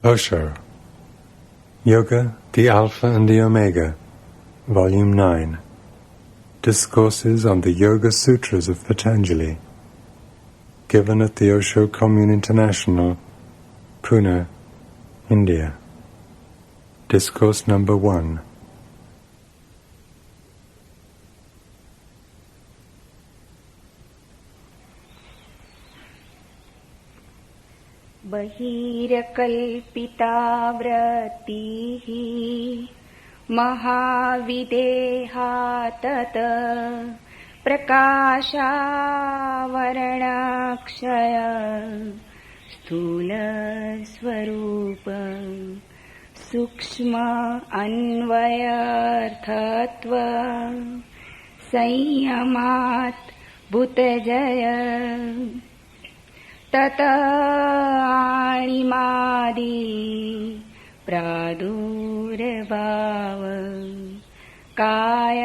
Osho, Yoga, the Alpha and the Omega, Volume 9, Discourses on the Yoga Sutras of Patanjali, given at the Osho Commune International, Pune, India. Discourse number 1. बहिरकल्पिता वृत्तिः महाविदेहा तत् प्रकाशावरणाक्षय स्थूलस्वरूप सूक्ष्म अन्वयार्थत्व संयमात् भूतजय ततआणिमादि प्रादुर्भाव काय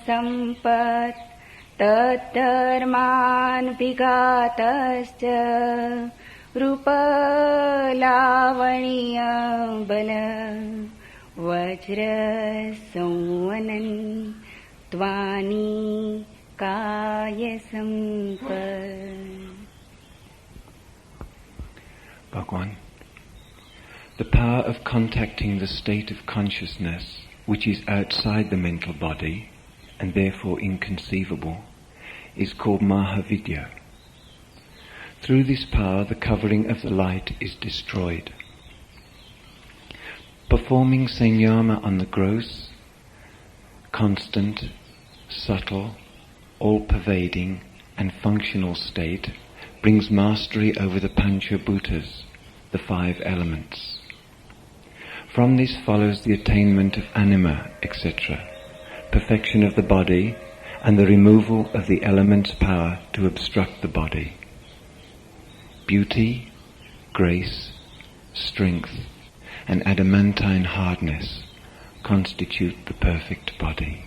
संपत् तद्धर्मान् विघातश्च रूपलावण्य बल वज्र संवनन् त्वानि काय संपत्. Bhagwaan, the power of contacting the state of consciousness which is outside the mental body and therefore inconceivable is called Mahavidya. Through this power the covering of the light is destroyed. Performing Sanyama on the gross, constant, subtle, all-pervading and functional state brings mastery over the Panchabhutas, the 5 elements. From this follows the attainment of anima, etc., perfection of the body, and the removal of the element's power to obstruct the body. Beauty, grace, strength, and adamantine hardness constitute the perfect body.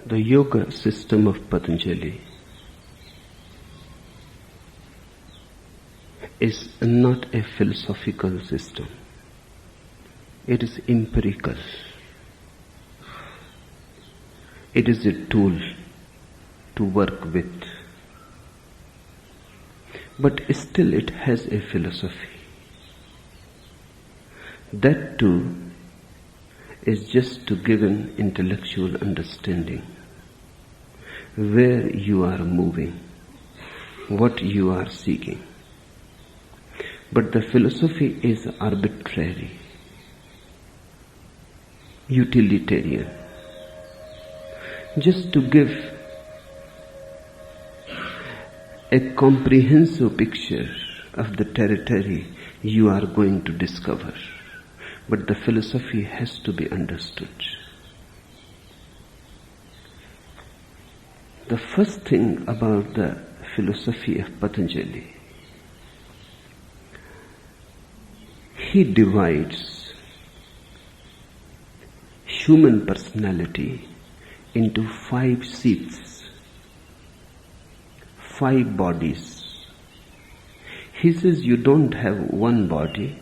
The yoga system of Patanjali is not a philosophical system. It is empirical. It is a tool to work with. But still it has a philosophy. That too is just to give an intellectual understanding where you are moving, what you are seeking. But the philosophy is arbitrary, utilitarian, just to give a comprehensive picture of the territory you are going to discover. But the philosophy has to be understood. The first thing about the philosophy of Patanjali, he divides human personality into 5 seats, 5 bodies. He says you don't have one body,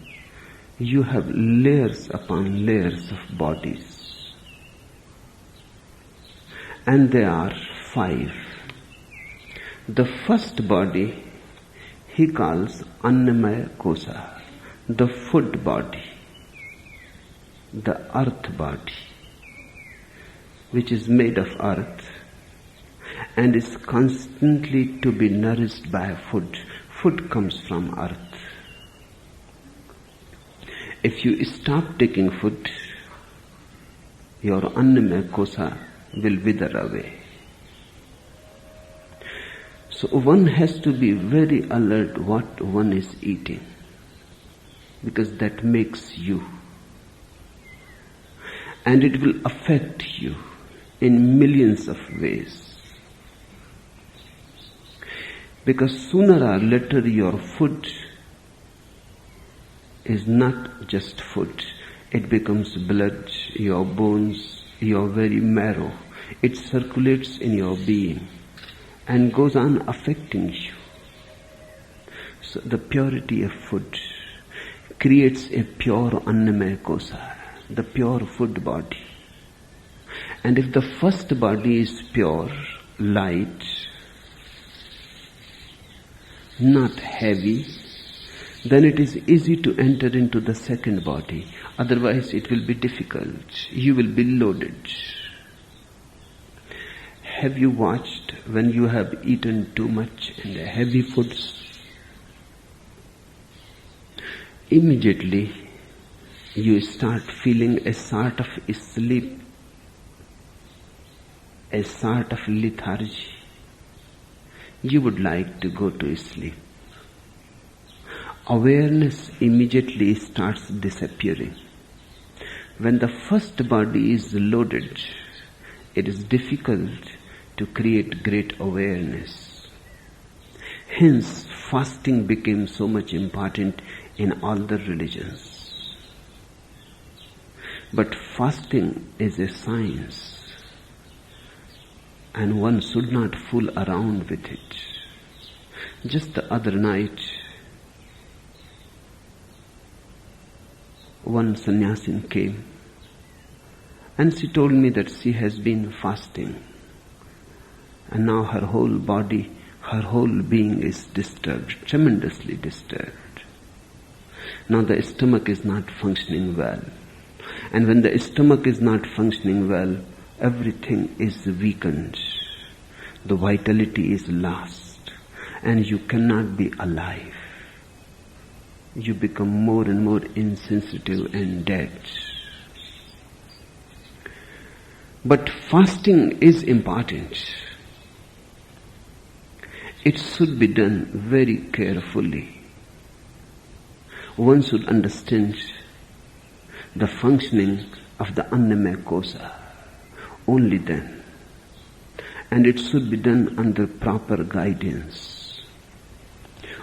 you have layers upon layers of bodies. And there are 5. The first body he calls Annamaya Kosa, the food body, the earth body, which is made of earth and is constantly to be nourished by food. Food comes from earth. If you stop taking food, your Annamaya Kosa will wither away. So one has to be very alert what one is eating, because that makes you. And it will affect you in millions of ways. Because sooner or later your food is not just food. It becomes blood, your bones, your very marrow. It circulates in your being and goes on affecting you. So the purity of food creates a pure annamaya kosa, the pure food body. And if the first body is pure, light, not heavy, then it is easy to enter into the second body. Otherwise it will be difficult. You will be loaded. Have you watched when you have eaten too much and heavy foods? Immediately you start feeling a sort of sleep, a sort of lethargy. You would like to go to sleep. Awareness immediately starts disappearing. When the first body is loaded, it is difficult to create great awareness. Hence, fasting became so much important in all the religions. But fasting is a science, and one should not fool around with it. Just the other night, one sannyasin came and she told me that she has been fasting and now her whole body, her whole being is disturbed, tremendously disturbed. Now the stomach is not functioning well. And when the stomach is not functioning well, everything is weakened. The vitality is lost. And you cannot be alive. You become more and more insensitive and dead. But fasting is important. It should be done very carefully. One should understand the functioning of the annamaya kosa only then. And it should be done under proper guidance.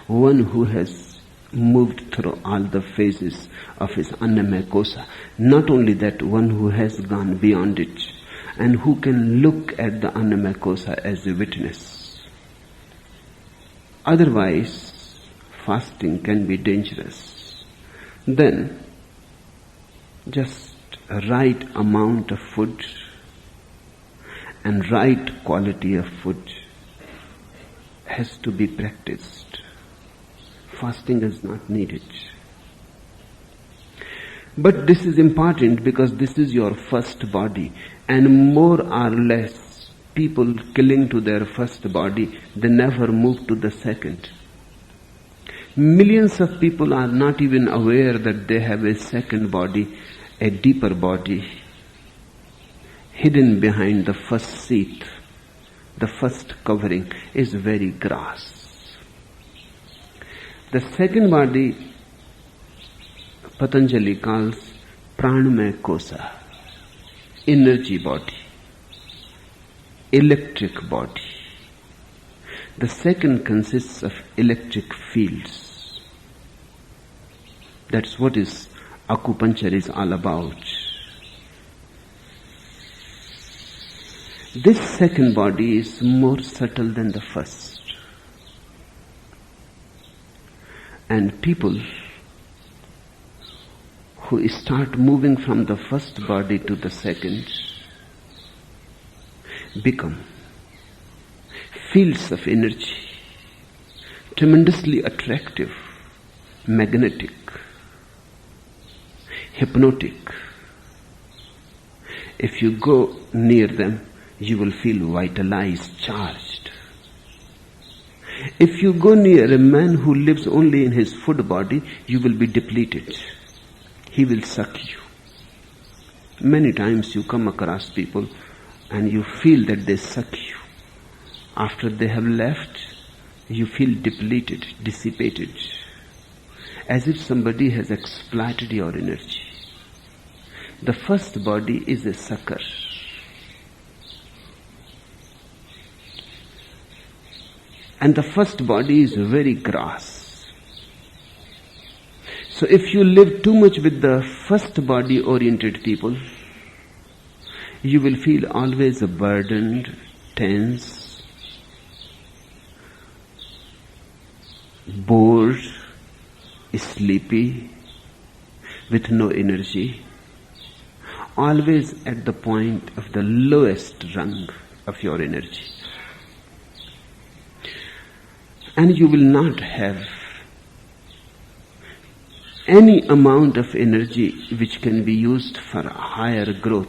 One who has moved through all the phases of his annamaya kosa, not only that, one who has gone beyond it and who can look at the annamaya kosa as a witness. Otherwise, fasting can be dangerous. Then, just a right amount of food and right quality of food has to be practiced. Fasting is not needed. But this is important because this is your first body, and more or less people cling to their first body, they never move to the second. Millions of people are not even aware that they have a second body, a deeper body, hidden behind the first sheath. The first covering is very gross. The second body, Patanjali calls pranamaya kosa, energy body, electric body. The second consists of electric fields. That's what is acupuncture is all about. This second body is more subtle than the first. And people who start moving from the first body to the second become fields of energy, tremendously attractive, magnetic, hypnotic. If you go near them, you will feel vitalized, charged. If you go near a man who lives only in his food body, you will be depleted. He will suck you. Many times you come across people and you feel that they suck you. After they have left, you feel depleted, dissipated, as if somebody has exploited your energy. The first body is a sucker. And the first body is very gross. So if you live too much with the first body oriented people, you will feel always burdened, tense, bored, sleepy, with no energy, always at the point of the lowest rung of your energy. And you will not have any amount of energy which can be used for higher growth.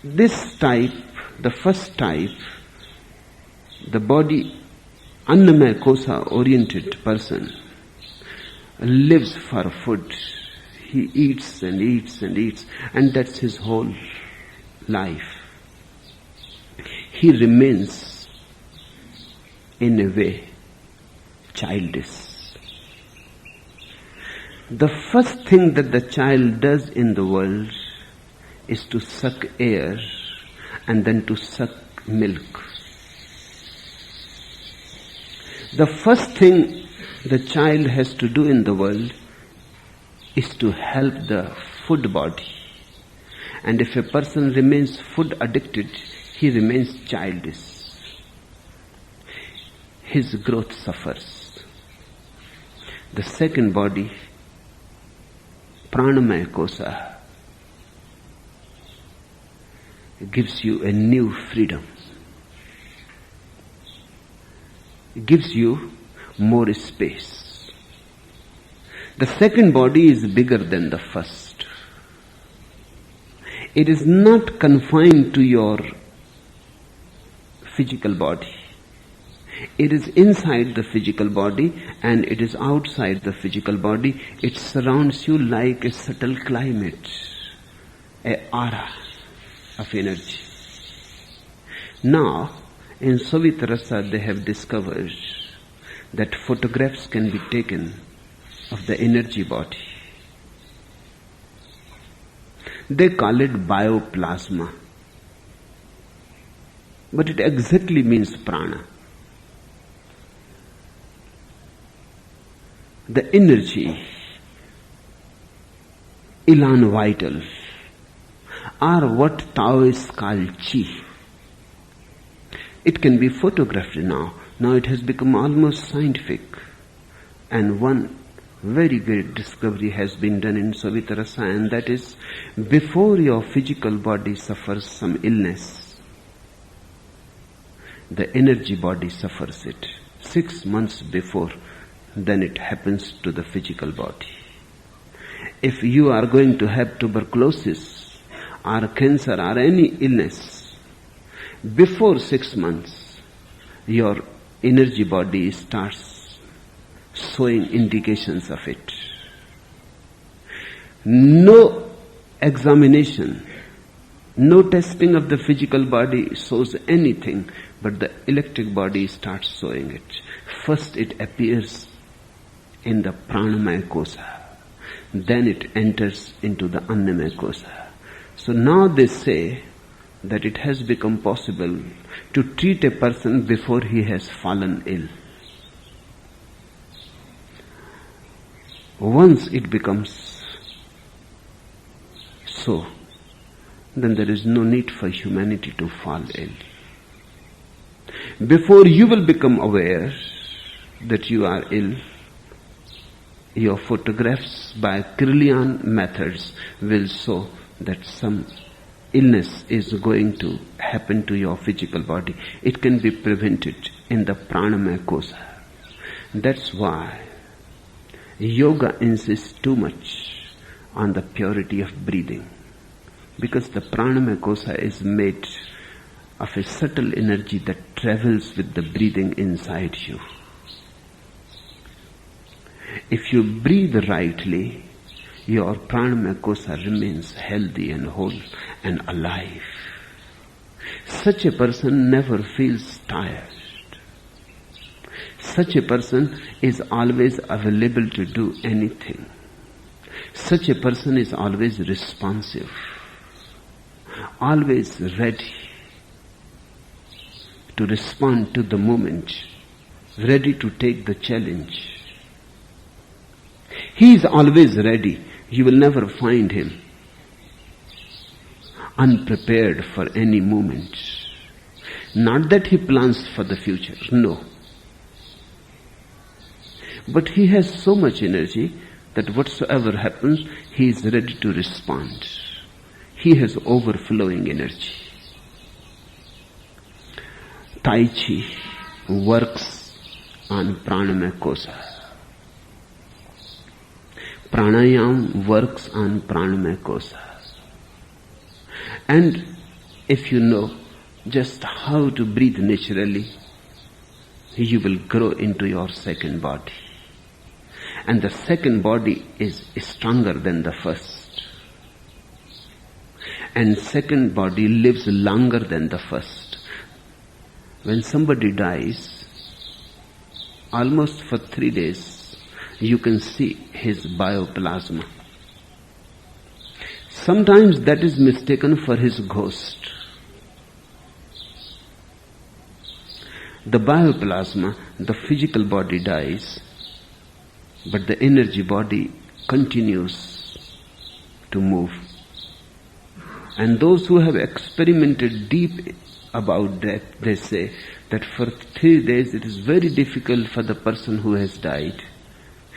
This type, the first type, the body annamaya kosa oriented person, lives for food. He eats and eats and eats, and that's his whole life. He remains, in a way, childish. The first thing that the child does in the world is to suck air and then to suck milk. The first thing the child has to do in the world is to help the food body. And if a person remains food addicted, he remains childish. His growth suffers. The second body, pranamaya kosa, gives you a new freedom. It gives you more space. The second body is bigger than the first. It is not confined to your physical body. It is inside the physical body and it is outside the physical body. It surrounds you like a subtle climate, a aura of energy. Now, in Savitarasa they have discovered that photographs can be taken of the energy body. They call it bioplasma, but it exactly means prana. The energy, elan vital, are what Taoists call chi. It can be photographed now. Now it has become almost scientific. And one very great discovery has been done in Savitarasa, and that is, before your physical body suffers some illness, the energy body suffers it. 6 months before, then it happens to the physical body. If you are going to have tuberculosis or cancer or any illness, before 6 months, your energy body starts showing indications of it. No examination, no testing of the physical body shows anything, but the electric body starts showing it. First it appears in the pranamaya kosa, then it enters into the annamaya kosa. So now they say that it has become possible to treat a person before he has fallen ill. Once it becomes so, then there is no need for humanity to fall ill. Before you will become aware that you are ill, your photographs by Kirlian methods will show that some illness is going to happen to your physical body. It can be prevented in the pranamaya kosa. That's why yoga insists too much on the purity of breathing, because the pranamaya kosa is made of a subtle energy that travels with the breathing inside you. If you breathe rightly, your pranamaya kosa remains healthy and whole and alive. Such a person never feels tired. Such a person is always available to do anything. Such a person is always responsive, always ready to respond to the moment, ready to take the challenge. He is always ready. You will never find him unprepared for any moment. Not that he plans for the future, no. But he has so much energy that whatsoever happens, he is ready to respond. He has overflowing energy. Tai Chi works on pranamaya kosa. Pranayam works on pranamaya kosa. And if you know just how to breathe naturally, you will grow into your second body. And the second body is stronger than the first. And second body lives longer than the first. When somebody dies, almost for 3 days, you can see his bioplasma. Sometimes that is mistaken for his ghost. The bioplasma, the physical body dies, but the energy body continues to move. And those who have experimented deep about death, they say that for 3 days it is very difficult for the person who has died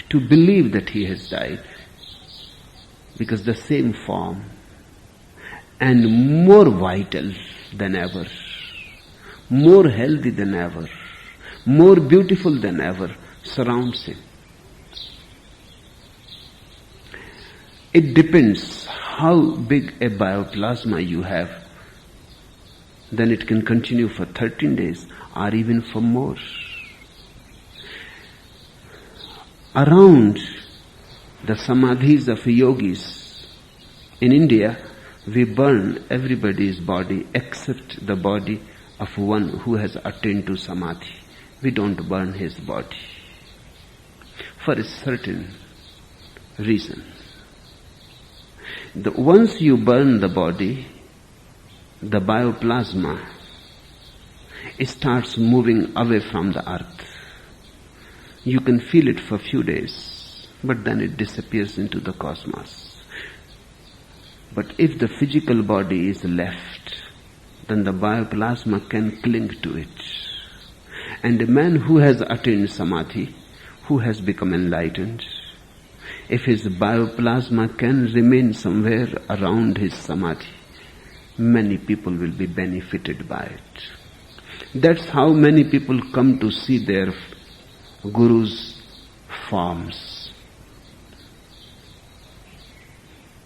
to believe that he has died, because the same form and more vital than ever, more healthy than ever, more beautiful than ever surrounds him. It depends how big a bioplasma you have. Then it can continue for 13 days or even for more. Around the samadhis of yogis in India, we burn everybody's body except the body of one who has attained to samadhi. We don't burn his body for a certain reason. Once you burn the body, the bioplasma starts moving away from the earth. You can feel it for a few days, but then it disappears into the cosmos. But if the physical body is left, then the bioplasma can cling to it. And a man who has attained samadhi, who has become enlightened, if his bioplasma can remain somewhere around his samadhi, many people will be benefited by it. That's how many people come to see their gurus' forms.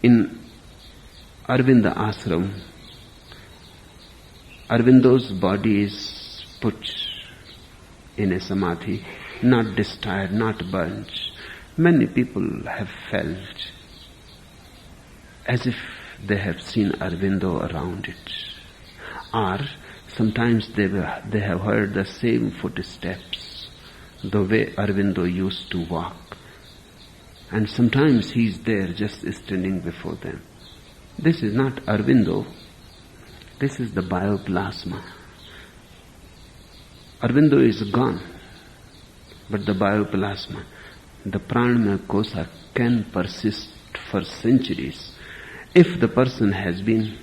In Arvinda ashram, Arvindo's body is put in a samadhi, not destroyed, not burnt. Many people have felt as if they have seen Arvindo around it. Or sometimes they have heard the same footsteps, the way Arvindo used to walk. And sometimes he is there just standing before them. This is not Arvindo, this is the bioplasma. Arvindo is gone, but the bioplasma, the pranamaya kosa, can persist for centuries. If the person has been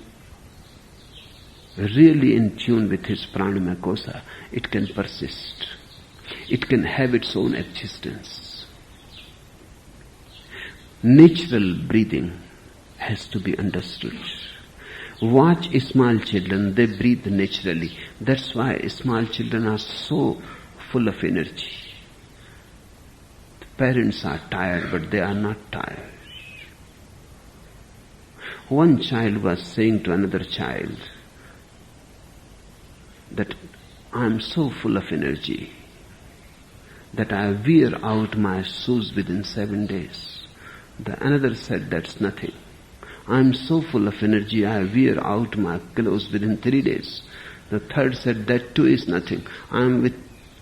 really in tune with his pranamaya kosa, it can persist. It can have its own existence. Natural breathing has to be understood. Watch small children, they breathe naturally. That's why small children are so full of energy. The parents are tired, but they are not tired. One child was saying to another child that I am so full of energy that I wear out my shoes within 7 days. The another said, that's nothing. I am so full of energy, I wear out my clothes within 3 days. The third said, that too is nothing. I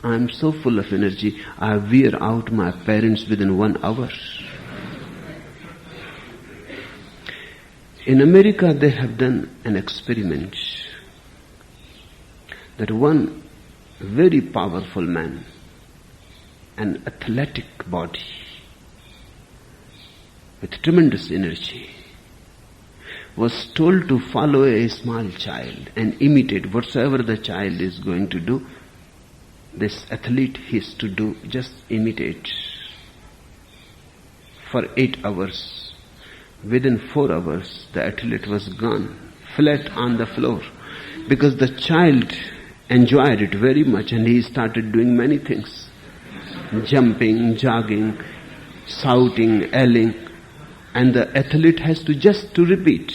am so full of energy, I wear out my parents within 1 hour. In America, they have done an experiment that one very powerful man, an athletic body, with tremendous energy, was told to follow a small child and imitate whatsoever the child is going to do. This athlete is to do, just imitate. For 8 hours. Within 4 hours, the athlete was gone, flat on the floor, because the child enjoyed it very much and he started doing many things. Jumping, jogging, shouting, yelling, and the athlete has to just to repeat.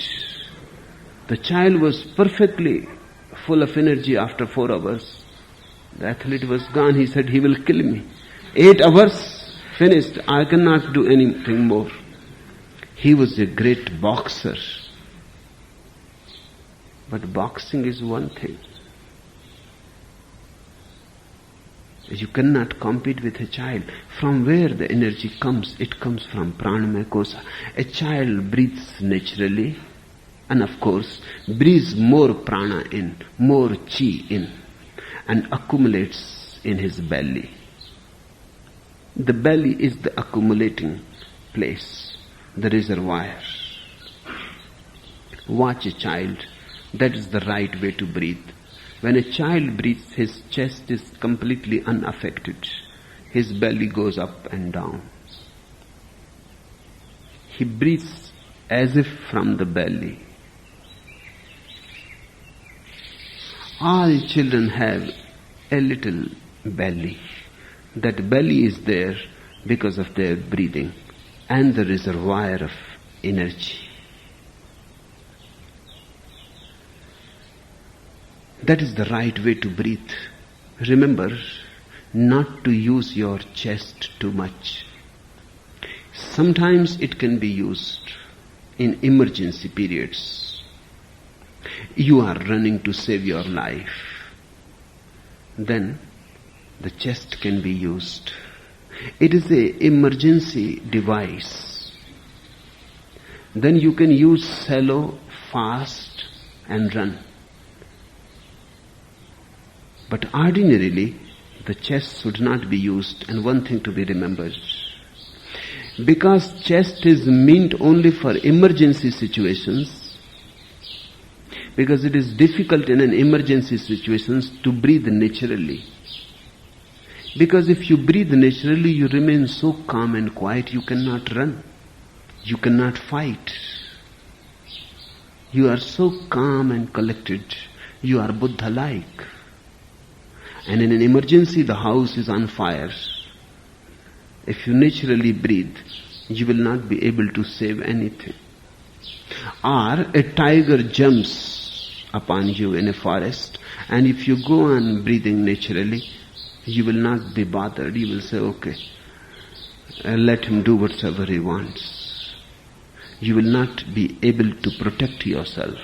The child was perfectly full of energy after 4 hours. The athlete was gone. He said, he will kill me. 8 hours, finished. I cannot do anything more. He was a great boxer. But boxing is one thing. You cannot compete with a child. From where the energy comes? It comes from pranamaya kosa. A child breathes naturally and of course breathes more prana in, more chi in, and accumulates in his belly. The belly is the accumulating place, the reservoir. Watch a child. That is the right way to breathe. When a child breathes, his chest is completely unaffected. His belly goes up and down. He breathes as if from the belly. All children have a little belly. That belly is there because of their breathing and the reservoir of energy. That is the right way to breathe. Remember not to use your chest too much. Sometimes it can be used in emergency periods. You are running to save your life. Then the chest can be used. It is an emergency device. Then you can use shallow, fast and run. But ordinarily, the chest should not be used, and one thing to be remembered. Because chest is meant only for emergency situations, because it is difficult in an emergency situations to breathe naturally. Because if you breathe naturally, you remain so calm and quiet, you cannot run. You cannot fight. You are so calm and collected. You are Buddha-like. And in an emergency, the house is on fire. If you naturally breathe, you will not be able to save anything. Or a tiger jumps upon you in a forest, and if you go on breathing naturally, you will not be bothered. You will say, okay, let him do whatever he wants. You will not be able to protect yourself.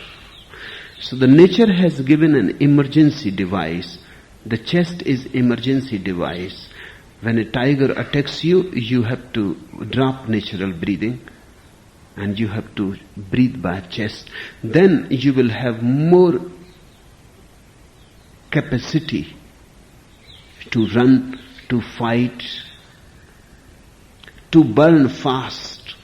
So the nature has given an emergency device. The chest is emergency device. When a tiger attacks you, you have to drop natural breathing and you have to breathe by chest. Then you will have more capacity to run, to fight, to burn fast.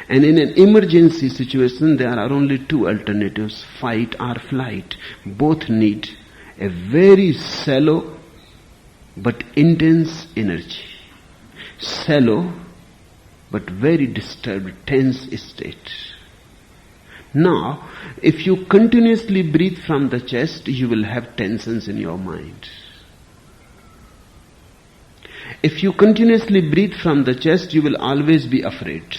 And in an emergency situation, there are only 2 alternatives, fight or flight. Both need a very shallow but intense energy. Shallow but very disturbed, tense state. Now, if you continuously breathe from the chest, you will have tensions in your mind. If you continuously breathe from the chest, you will always be afraid.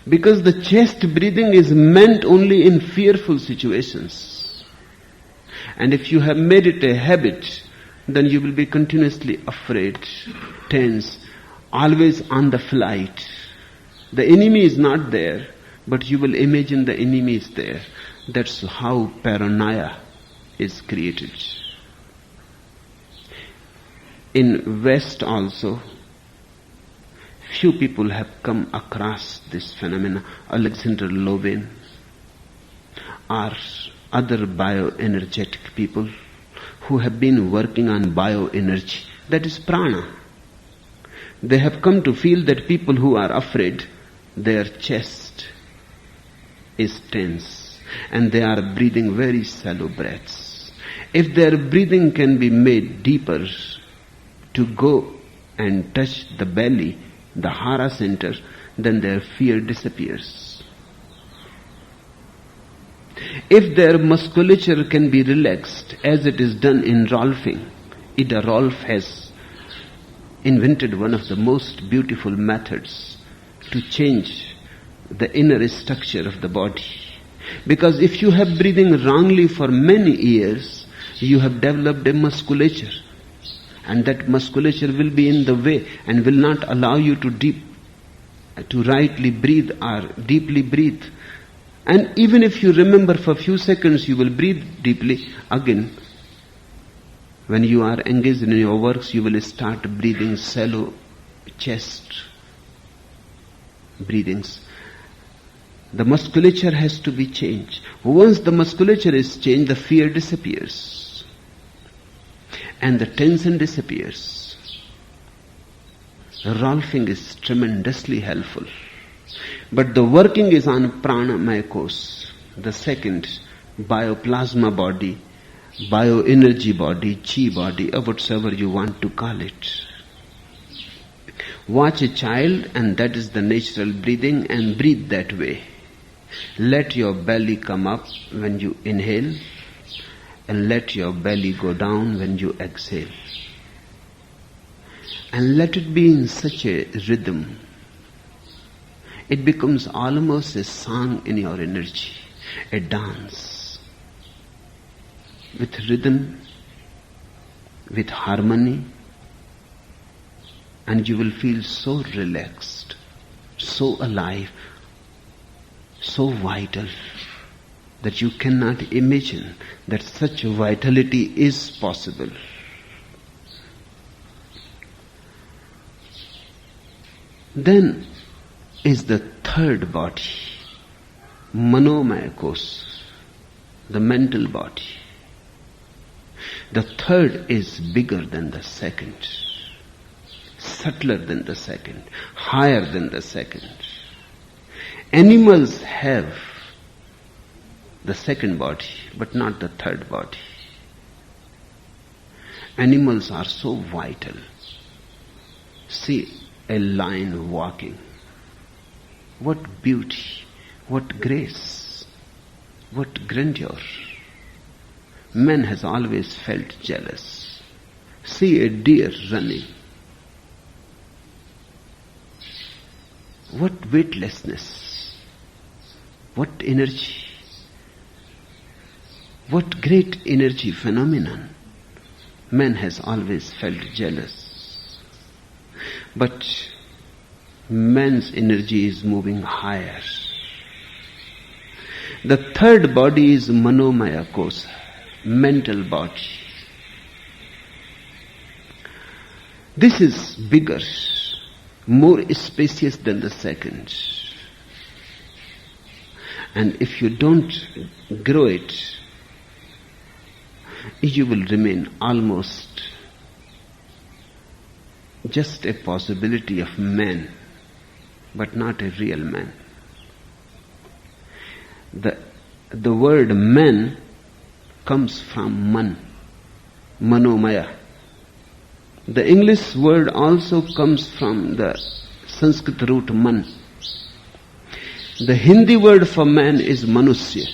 Because the chest breathing is meant only in fearful situations. And if you have made it a habit, then you will be continuously afraid, tense, always on the flight. The enemy is not there, but you will imagine the enemy is there. That's how paranoia is created. In West also, few people have come across this phenomena. Alexander Lowen or other bioenergetic people who have been working on bioenergy, that is prana. They have come to feel that people who are afraid, their chest is tense and they are breathing very shallow breaths. If their breathing can be made deeper to go and touch the belly, the hara center, then their fear disappears. If their musculature can be relaxed as it is done in Rolfing, Ida Rolf has invented one of the most beautiful methods to change the inner structure of the body. Because if you have breathing wrongly for many years, you have developed a musculature, and that musculature will be in the way and will not allow you to rightly breathe or deeply breathe. And even if you remember for a few seconds, you will breathe deeply again. When you are engaged in your works, you will start breathing shallow chest breathings. The musculature has to be changed. Once the musculature is changed, the fear disappears and the tension disappears. Rolfing is tremendously helpful. But the working is on pranamaya course, the second bioplasma body, bioenergy body, chi body, or whatsoever you want to call it. Watch a child, and that is the natural breathing, and breathe that way. Let your belly come up when you inhale, and let your belly go down when you exhale. And let it be in such a rhythm. It becomes almost a song in your energy, a dance. With rhythm, with harmony, and you will feel so relaxed, so alive, so vital, that you cannot imagine that such vitality is possible. Then is the third body, manomaya kosa, the mental body. The third is bigger than the second, subtler than the second, higher than the second. Animals have the second body, but not the third body. Animals are so vital. See a lion walking. What beauty, what grace, what grandeur. Man has always felt jealous. See a deer running. What weightlessness, what energy, what great energy phenomenon. Man has always felt jealous. But man's energy is moving higher. The third body is manomaya kosa, mental body. This is bigger, more spacious than the second. And if you don't grow it, you will remain almost just a possibility of man, but not a real man. The word man comes from man, manomaya. The English word also comes from the Sanskrit root man. The Hindi word for man is manusya.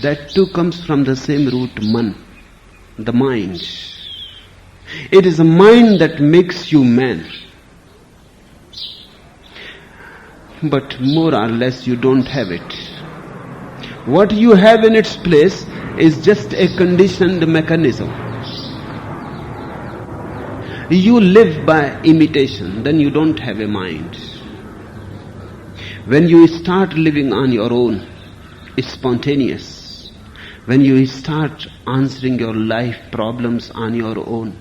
That too comes from the same root man, the mind. It is a mind that makes you man. But more or less you don't have it. What you have in its place is just a conditioned mechanism. You live by imitation, then you don't have a mind. When you start living on your own, it's spontaneous. When you start answering your life problems on your own,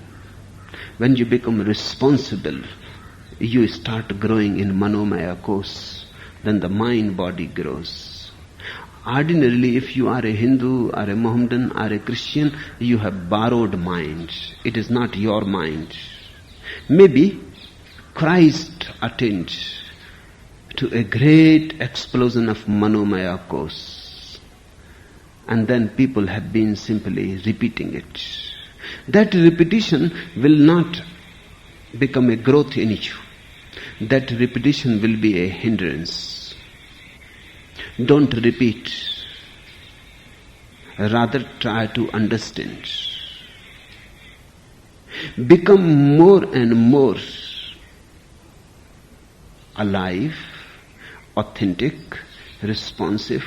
when you become responsible, you start growing in manomaya kosa. Then the mind body grows. Ordinarily, if you are a Hindu or a Mohammedan or a Christian, you have borrowed mind. It is not your mind. Maybe Christ attained to a great explosion of Manomaya course. And then people have been simply repeating it. That repetition will not become a growth in you. That repetition will be a hindrance. Don't repeat. Rather try to understand. Become more and more alive, authentic, responsive.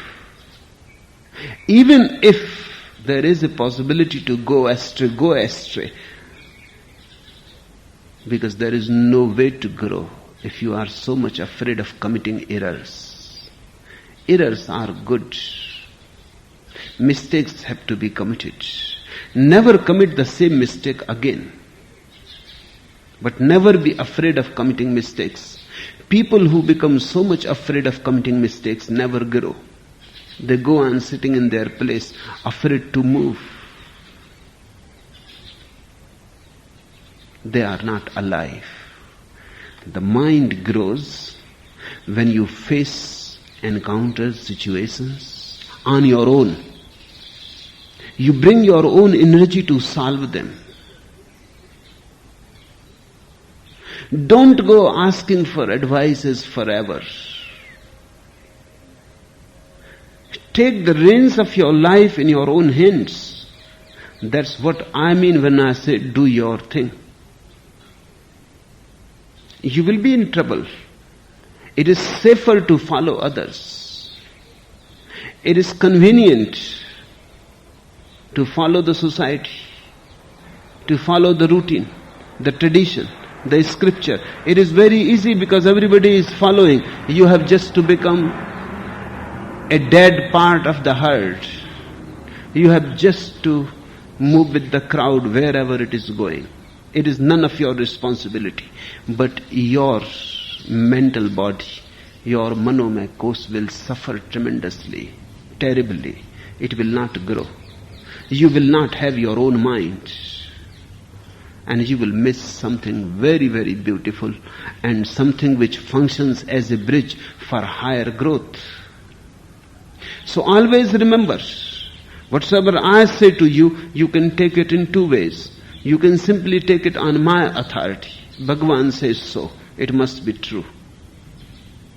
Even if there is a possibility to go astray, go astray. Because there is no way to grow if you are so much afraid of committing errors. Errors are good. Mistakes have to be committed. Never commit the same mistake again. But never be afraid of committing mistakes. People who become so much afraid of committing mistakes never grow. They go on sitting in their place, afraid to move. They are not alive. The mind grows when you face, encounter situations on your own. You bring your own energy to solve them. Don't go asking for advices forever. Take the reins of your life in your own hands. That's what I mean when I say do your thing. You will be in trouble. It is safer to follow others. It is convenient to follow the society, to follow the routine, the tradition, the scripture. It is very easy because everybody is following. You have just to become a dead part of the herd. You have just to move with the crowd wherever it is going. It is none of your responsibility. But your mental body, your manomaya course will suffer tremendously, terribly. It will not grow. You will not have your own mind. And you will miss something very, very beautiful and something which functions as a bridge for higher growth. So always remember, whatsoever I say to you, you can take it in two ways. You can simply take it on my authority. Bhagwaan says so. It must be true.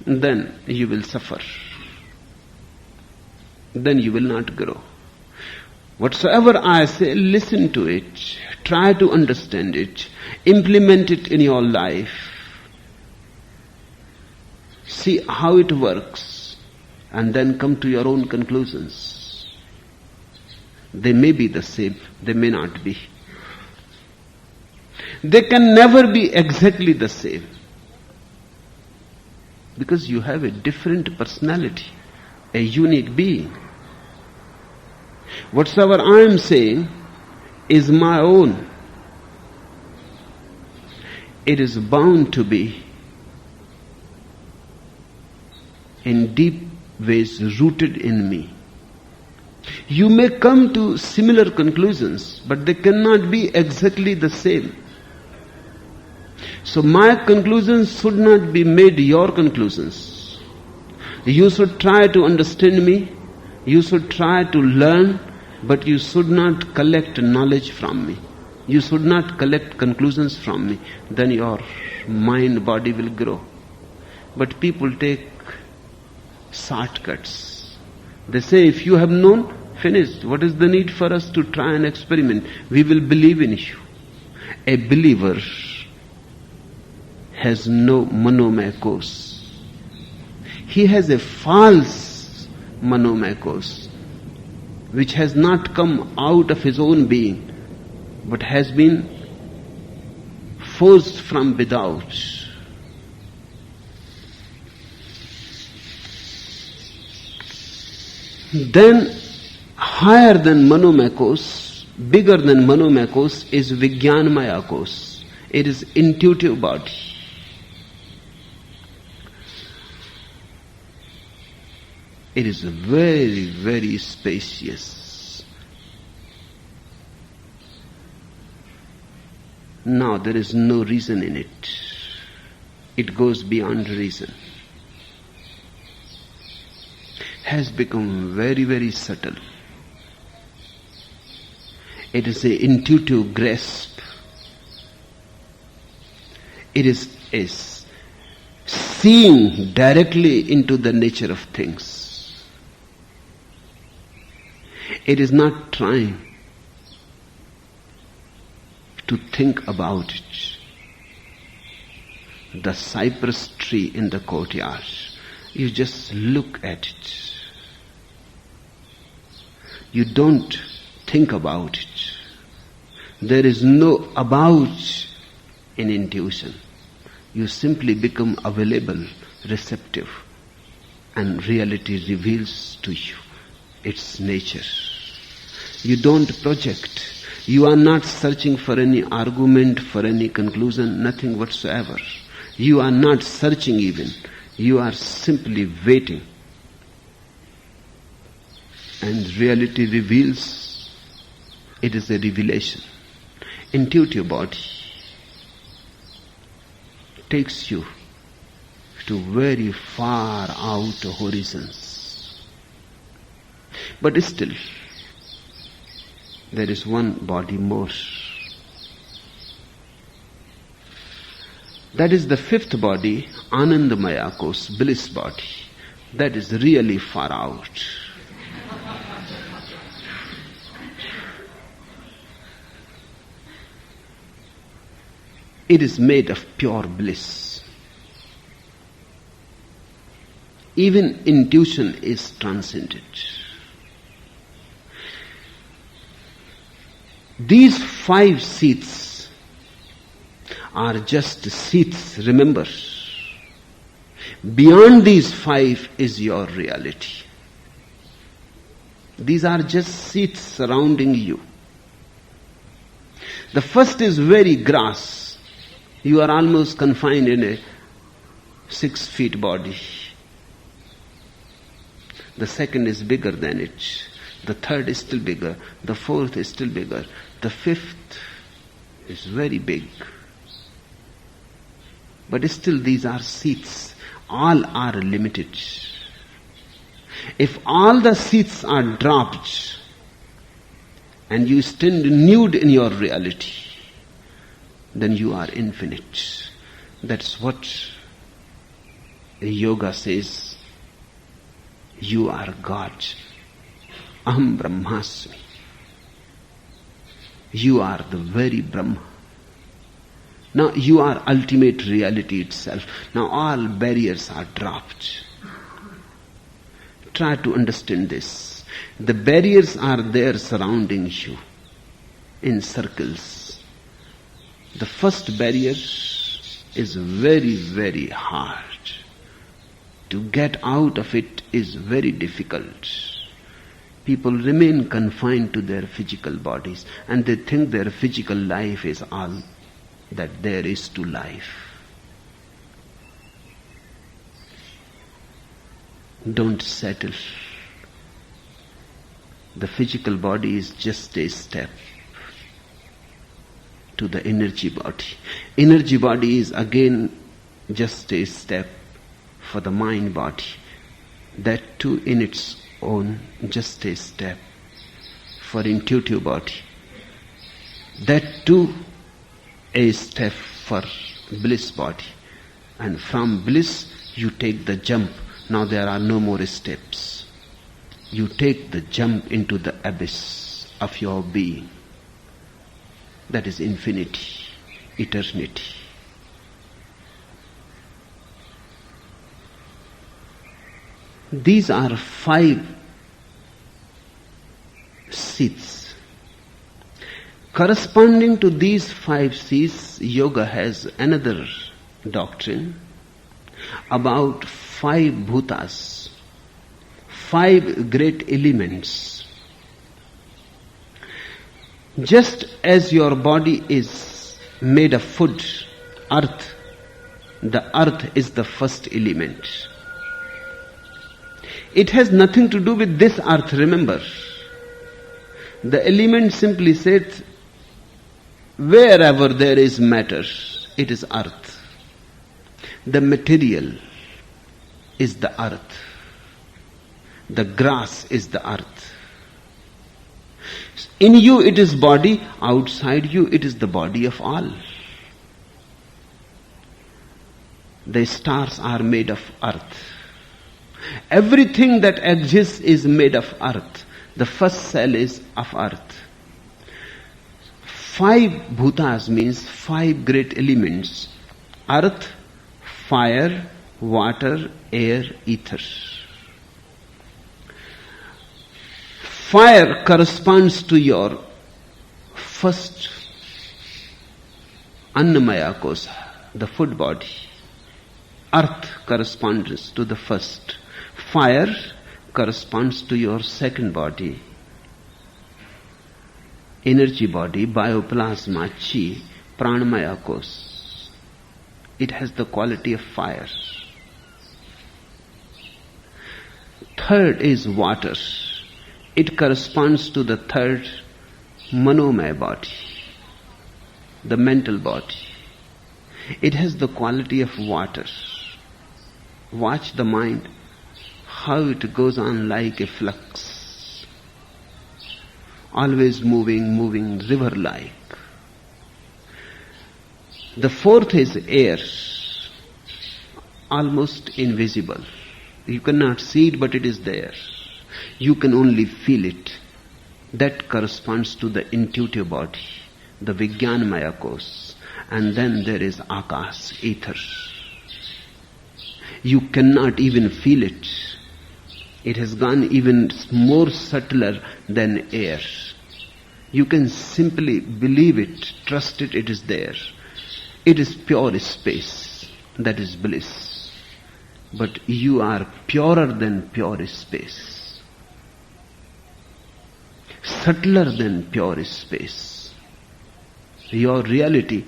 And then you will suffer. Then you will not grow. Whatsoever I say, listen to it. Try to understand it. Implement it in your life. See how it works. And then come to your own conclusions. They may be the same. They may not be. They can never be exactly the same. Because you have a different personality, a unique being. Whatsoever I am saying is my own. It is bound to be in deep ways rooted in me. You may come to similar conclusions, but they cannot be exactly the same. So my conclusions should not be made your conclusions. You should try to understand me. You should try to learn, but you should not collect knowledge from me. You should not collect conclusions from me. Then your mind, body will grow. But people take shortcuts. They say, if you have known, finished. What is the need for us to try and experiment? We will believe in you. A believer has no manomaya course. He has a false manomaya course, which has not come out of his own being, but has been forced from without. Then, higher than manomaya course, bigger than manomaya course is Vijnanamaya course. It is intuitive body. It is very, very spacious. Now there is no reason in it. it goes beyond reason, has become very, very subtle. It is an intuitive grasp. It is seeing directly into the nature of things. It is not trying to think about it. The cypress tree in the courtyard, you just look at it. You don't think about it. There is no about in intuition. You simply become available, receptive, and reality reveals to you its nature. You don't project. You are not searching for any argument, for any conclusion, nothing whatsoever. You are not searching even. You are simply waiting. And reality reveals. It is a revelation. Intuitive body takes you to very far out horizons. But still, there is one body more. That is the fifth body, Anandamaya Kos, bliss body. That is really far out. It is made of pure bliss. Even intuition is transcended. These 5 seats are just seats, remember. Beyond these 5 is your reality. These are just seats surrounding you. The first is very grass. You are almost confined in a 6 feet body. The second is bigger than it. The third is still bigger. The fourth is still bigger. The fifth is very big. But still these are seats. All are limited. If all the seats are dropped and you stand nude in your reality, then you are infinite. That's what yoga says. You are God. Aham Brahmasmi. You are the very Brahma. Now you are ultimate reality itself. Now all barriers are dropped. Try to understand this. The barriers are there surrounding you in circles. The first barrier is very, very hard. To get out of it is very difficult. People remain confined to their physical bodies and they think their physical life is all that there is to life. Don't settle. The physical body is just a step to the energy body. Energy body is again just a step for the mind body. That too in its own just a step for intuitive body. That too a step for bliss body. And from bliss you take the jump. Now there are no more steps. You take the jump into the abyss of your being. That is infinity, eternity. These are 5 seats. Corresponding to these 5 seats, yoga has another doctrine about 5 bhutas, 5 great elements. Just as your body is made of food, earth, the earth is the first element. It has nothing to do with this earth, remember. The element simply says, wherever there is matter, it is earth. The material is the earth. The grass is the earth. In you it is body, outside you it is the body of all. The stars are made of earth. Everything that exists is made of earth. The first cell is of earth. 5 bhutas means 5 great elements. Earth, fire, water, air, ether. Fire corresponds to your first Annamaya kosa, the food body. Earth corresponds to the first. Fire corresponds to your second body. Energy body, bioplasma, chi, pranamaya kosa. It has the quality of fire. Third is water. It corresponds to the third manomaya body, the mental body. It has the quality of water. Watch the mind, how it goes on like a flux, always moving, river-like. The fourth is air, almost invisible. You cannot see it, but it is there. You can only feel it. That corresponds to the intuitive body, the Vijnanamaya kosa. And then there is Akas, ether. You cannot even feel it. It has gone even more subtler than air. You can simply believe it, trust it, it is there. It is pure space. That is bliss. But you are purer than pure space. Subtler than pure space. Your reality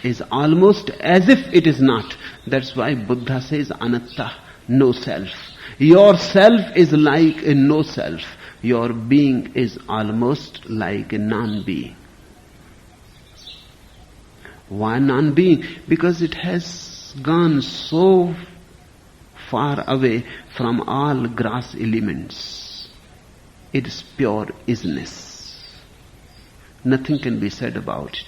is almost as if it is not. That's why Buddha says anatta, no self. Your self is like a no self. Your being is almost like a non-being. Why non-being? Because it has gone so far away from all gross elements. It is pure isness. Nothing can be said about it.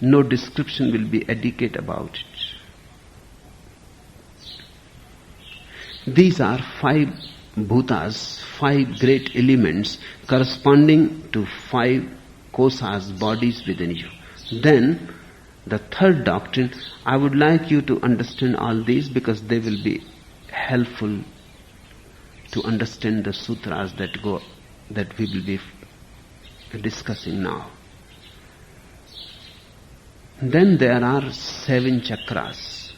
No description will be adequate about it. These are 5 bhutas, 5 great elements corresponding to 5 kosas, bodies within you. Then, the third doctrine, I would like you to understand all these because they will be helpful to understand the sutras that we will be discussing now. Then there are 7 chakras.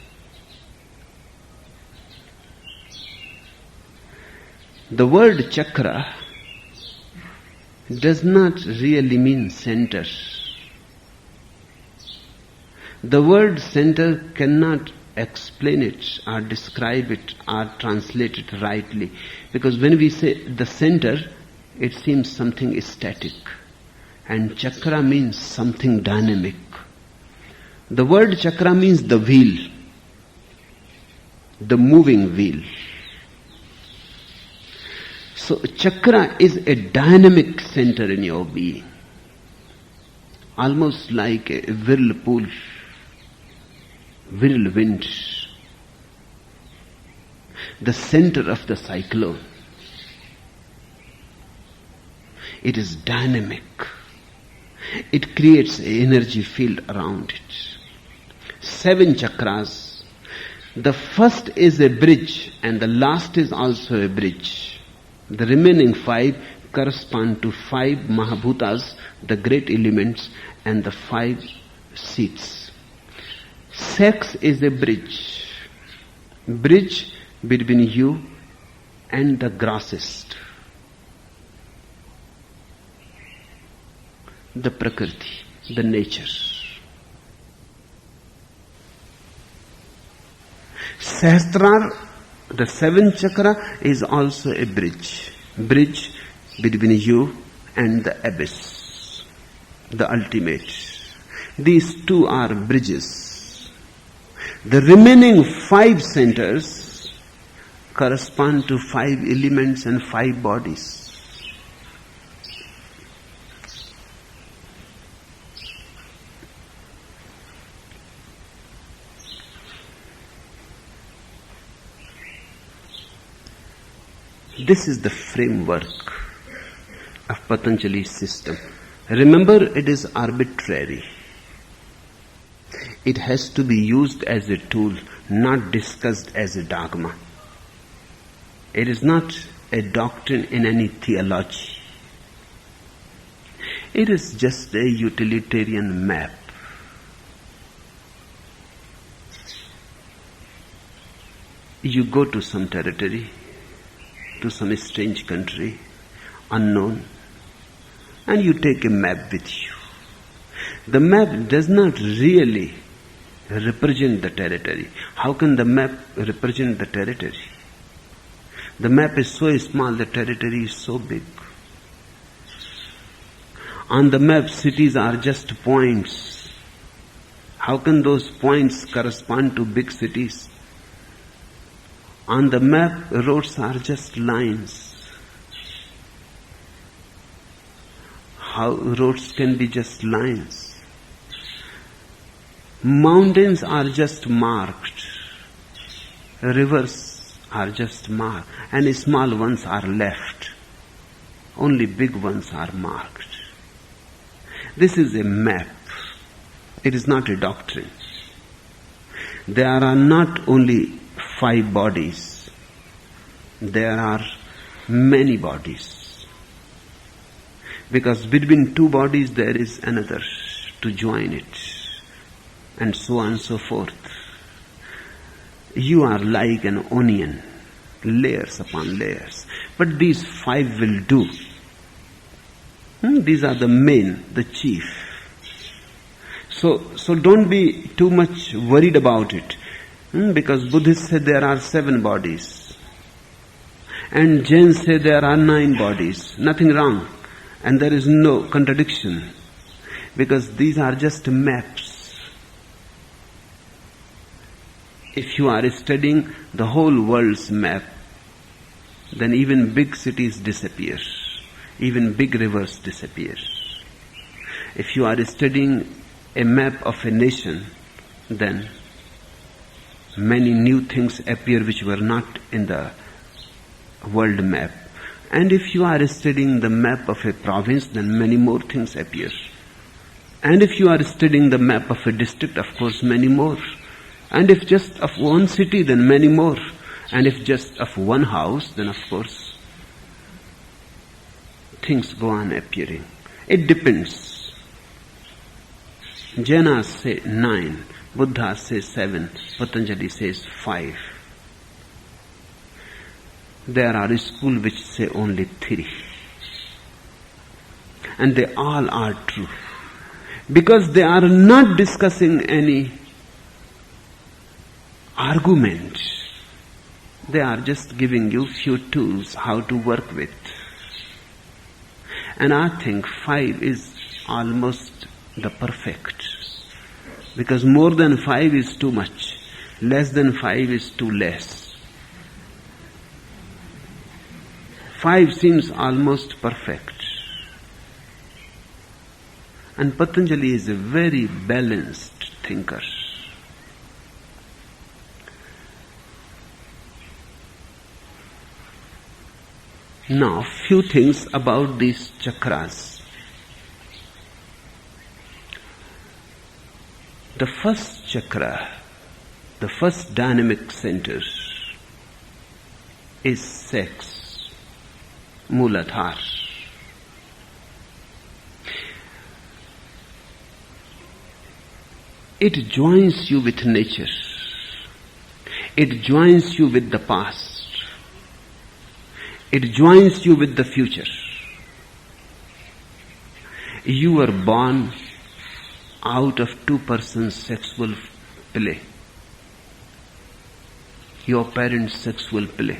The word chakra does not really mean center. The word center cannot explain it or describe it or translate it rightly, because when we say the center, it seems something static, and chakra means something dynamic. The word chakra means the wheel, the moving wheel. So chakra is a dynamic center in your being, almost like a whirlpool, whirlwind, the center of the cyclone. It is dynamic. It creates an energy field around it. 7 chakras. The first is a bridge and the last is also a bridge. The remaining 5 correspond to 5 mahabhutas, the great elements, and the 5 seats. Sex is a bridge. Bridge between you and the grossest. The prakriti, the nature. Sahasrara, the 7th chakra, is also a bridge. Bridge between you and the abyss, the ultimate. These 2 are bridges. The remaining 5 centers correspond to 5 elements and 5 bodies. This is the framework of Patanjali's system. Remember, it is arbitrary. It has to be used as a tool, not discussed as a dogma. It is not a doctrine in any theology. It is just a utilitarian map. You go to some territory, to some strange country, unknown, and you take a map with you. The map does not really represent the territory. How can the map represent the territory? The map is so small, the territory is so big. On the map, cities are just points. How can those points correspond to big cities? On the map, roads are just lines. How roads can be just lines? Mountains are just marked. Rivers are just marked. And small ones are left. Only big ones are marked. This is a map. It is not a doctrine. There are not only 5 bodies. There are many bodies. Because between 2 bodies there is another to join it. And so on and so forth. You are like an onion, layers upon layers. But these 5 will do. These are the main, the chief. So don't be too much worried about it. Because Buddhists say there are 7 bodies. And Jains say there are 9 bodies. Nothing wrong. And there is no contradiction. Because these are just maps. If you are studying the whole world's map, then even big cities disappear. Even big rivers disappear. If you are studying a map of a nation, then many new things appear which were not in the world map. And if you are studying the map of a province, then many more things appear. And if you are studying the map of a district, of course, many more. And if just of one city, then many more. And if just of one house, then of course, things go on appearing. It depends. Jainas say 9, Buddha says 7, Patanjali says 5. There are schools which say only 3. And they all are true. Because they are not discussing any argument. They are just giving you few tools how to work with. And I think 5 is almost the perfect. Because more than 5 is too much. Less than 5 is too less. 5 seems almost perfect. And Patanjali is a very balanced thinker. Now, few things about these chakras. The first chakra, the first dynamic center is sex, Mooladhara. It joins you with nature. It joins you with the past. It joins you with the future. You were born out of 2 persons' sexual play. Your parents' sexual play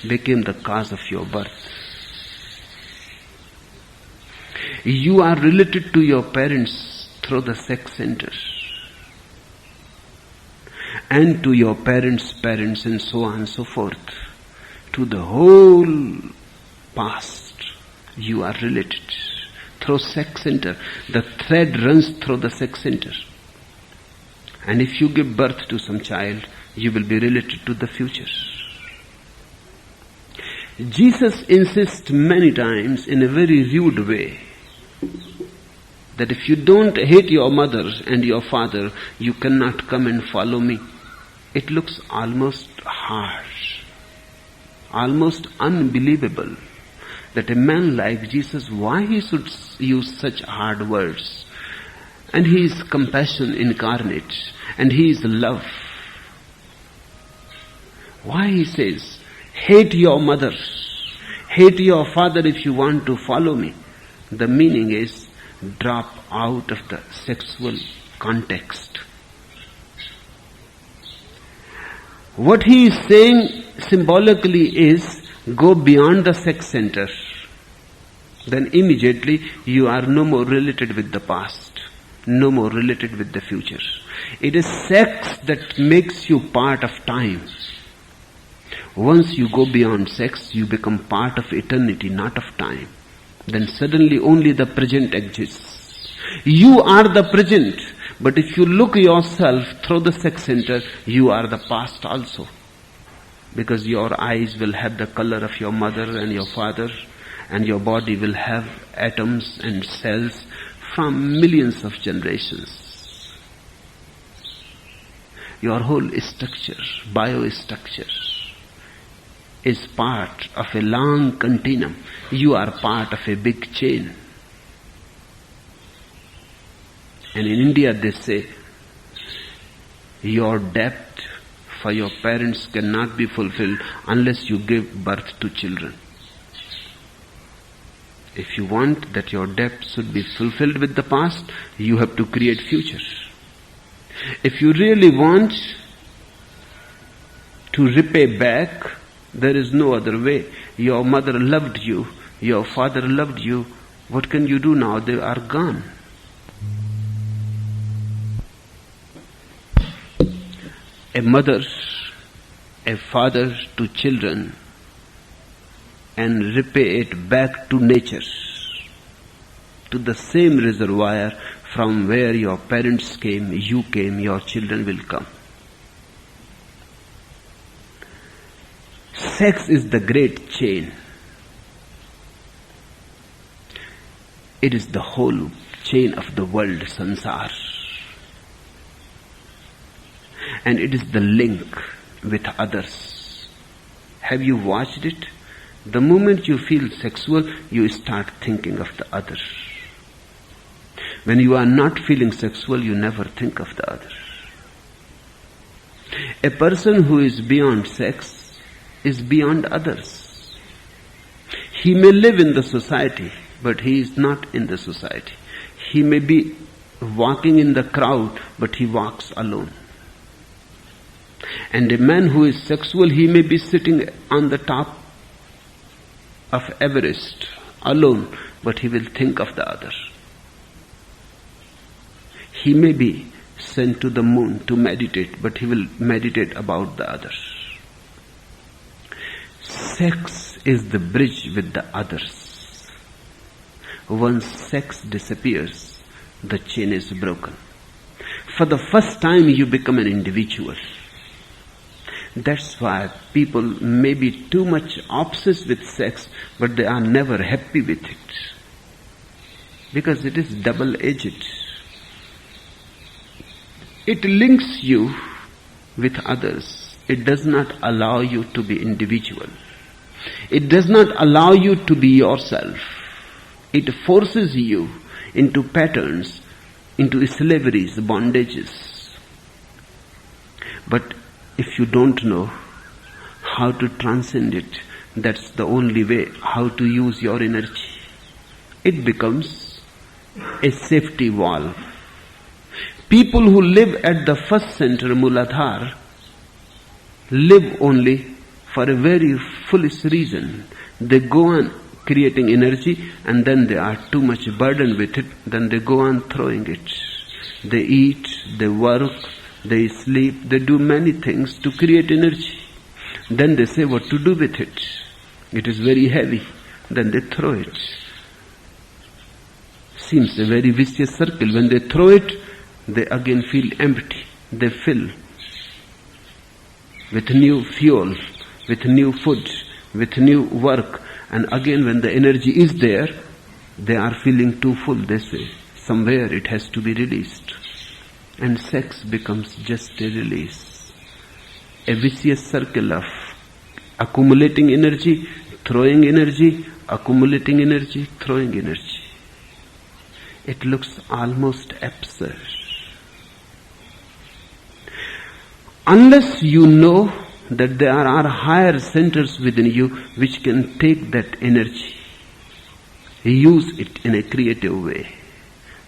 became the cause of your birth. You are related to your parents through the sex center. and to your parents' parents and so on and so forth. To the whole past you are related. Through sex center, the thread runs through the sex center. And if you give birth to some child, you will be related to the future. Jesus insists many times in a very rude way that if you don't hate your mother and your father, you cannot come and follow me. It looks almost harsh, almost unbelievable that a man like Jesus, why he should use such hard words? And he is compassion incarnate, and he is love. Why he says, hate your mother, hate your father if you want to follow me? The meaning is, drop out of the sexual context. What he is saying symbolically is, go beyond the sex center. Then immediately you are no more related with the past, no more related with the future. It is sex that makes you part of time. Once you go beyond sex, you become part of eternity, not of time. Then suddenly only the present exists. You are the present, but if you look yourself through the sex center, you are the past also. Because your eyes will have the color of your mother and your father, and your body will have atoms and cells from millions of generations. Your whole structure, biostructure, is part of a long continuum. You are part of a big chain. And in India they say, your debt for your parents cannot be fulfilled unless you give birth to children. If you want that your debt should be fulfilled with the past, you have to create future. If you really want to repay back, there is no other way. Your mother loved you, your father loved you. What can you do now? They are gone. A mother, a father to children, and repay it back to nature, to the same reservoir from where your parents came, you came, your children will come. Sex is the great chain. It is the whole chain of the world, sansar. And it is the link with others. Have you watched it? The moment you feel sexual, you start thinking of the other. When you are not feeling sexual, you never think of the other. A person who is beyond sex is beyond others. He may live in the society, but he is not in the society. He may be walking in the crowd, but he walks alone. And a man who is sexual, he may be sitting on the top of Everest alone, but he will think of the other. He may be sent to the moon to meditate, but he will meditate about the others. Sex is the bridge with the others. Once sex disappears, the chain is broken. For the first time you become an individual. That's why people may be too much obsessed with sex, but they are never happy with it. Because it is double-edged. It links you with others. It does not allow you to be individual. It does not allow you to be yourself. It forces you into patterns, into slaveries, bondages. But if you don't know how to transcend it, that's the only way how to use your energy. It becomes a safety valve. People who live at the first center, Muladhara, live only for a very foolish reason. They go on creating energy and then they are too much burdened with it, then they go on throwing it. They eat, they work, They sleep, they do many things to create energy. Then they say what to do with it. It is very heavy. Then they throw it. Seems a very vicious circle. When they throw it, they again feel empty. They fill with new fuel, with new food, with new work. And again when the energy is there, they are feeling too full. They say, somewhere it has to be released. And sex becomes just a release. A vicious circle of accumulating energy, throwing energy, accumulating energy, throwing energy. It looks almost absurd. Unless you know that there are higher centers within you which can take that energy, use it in a creative way,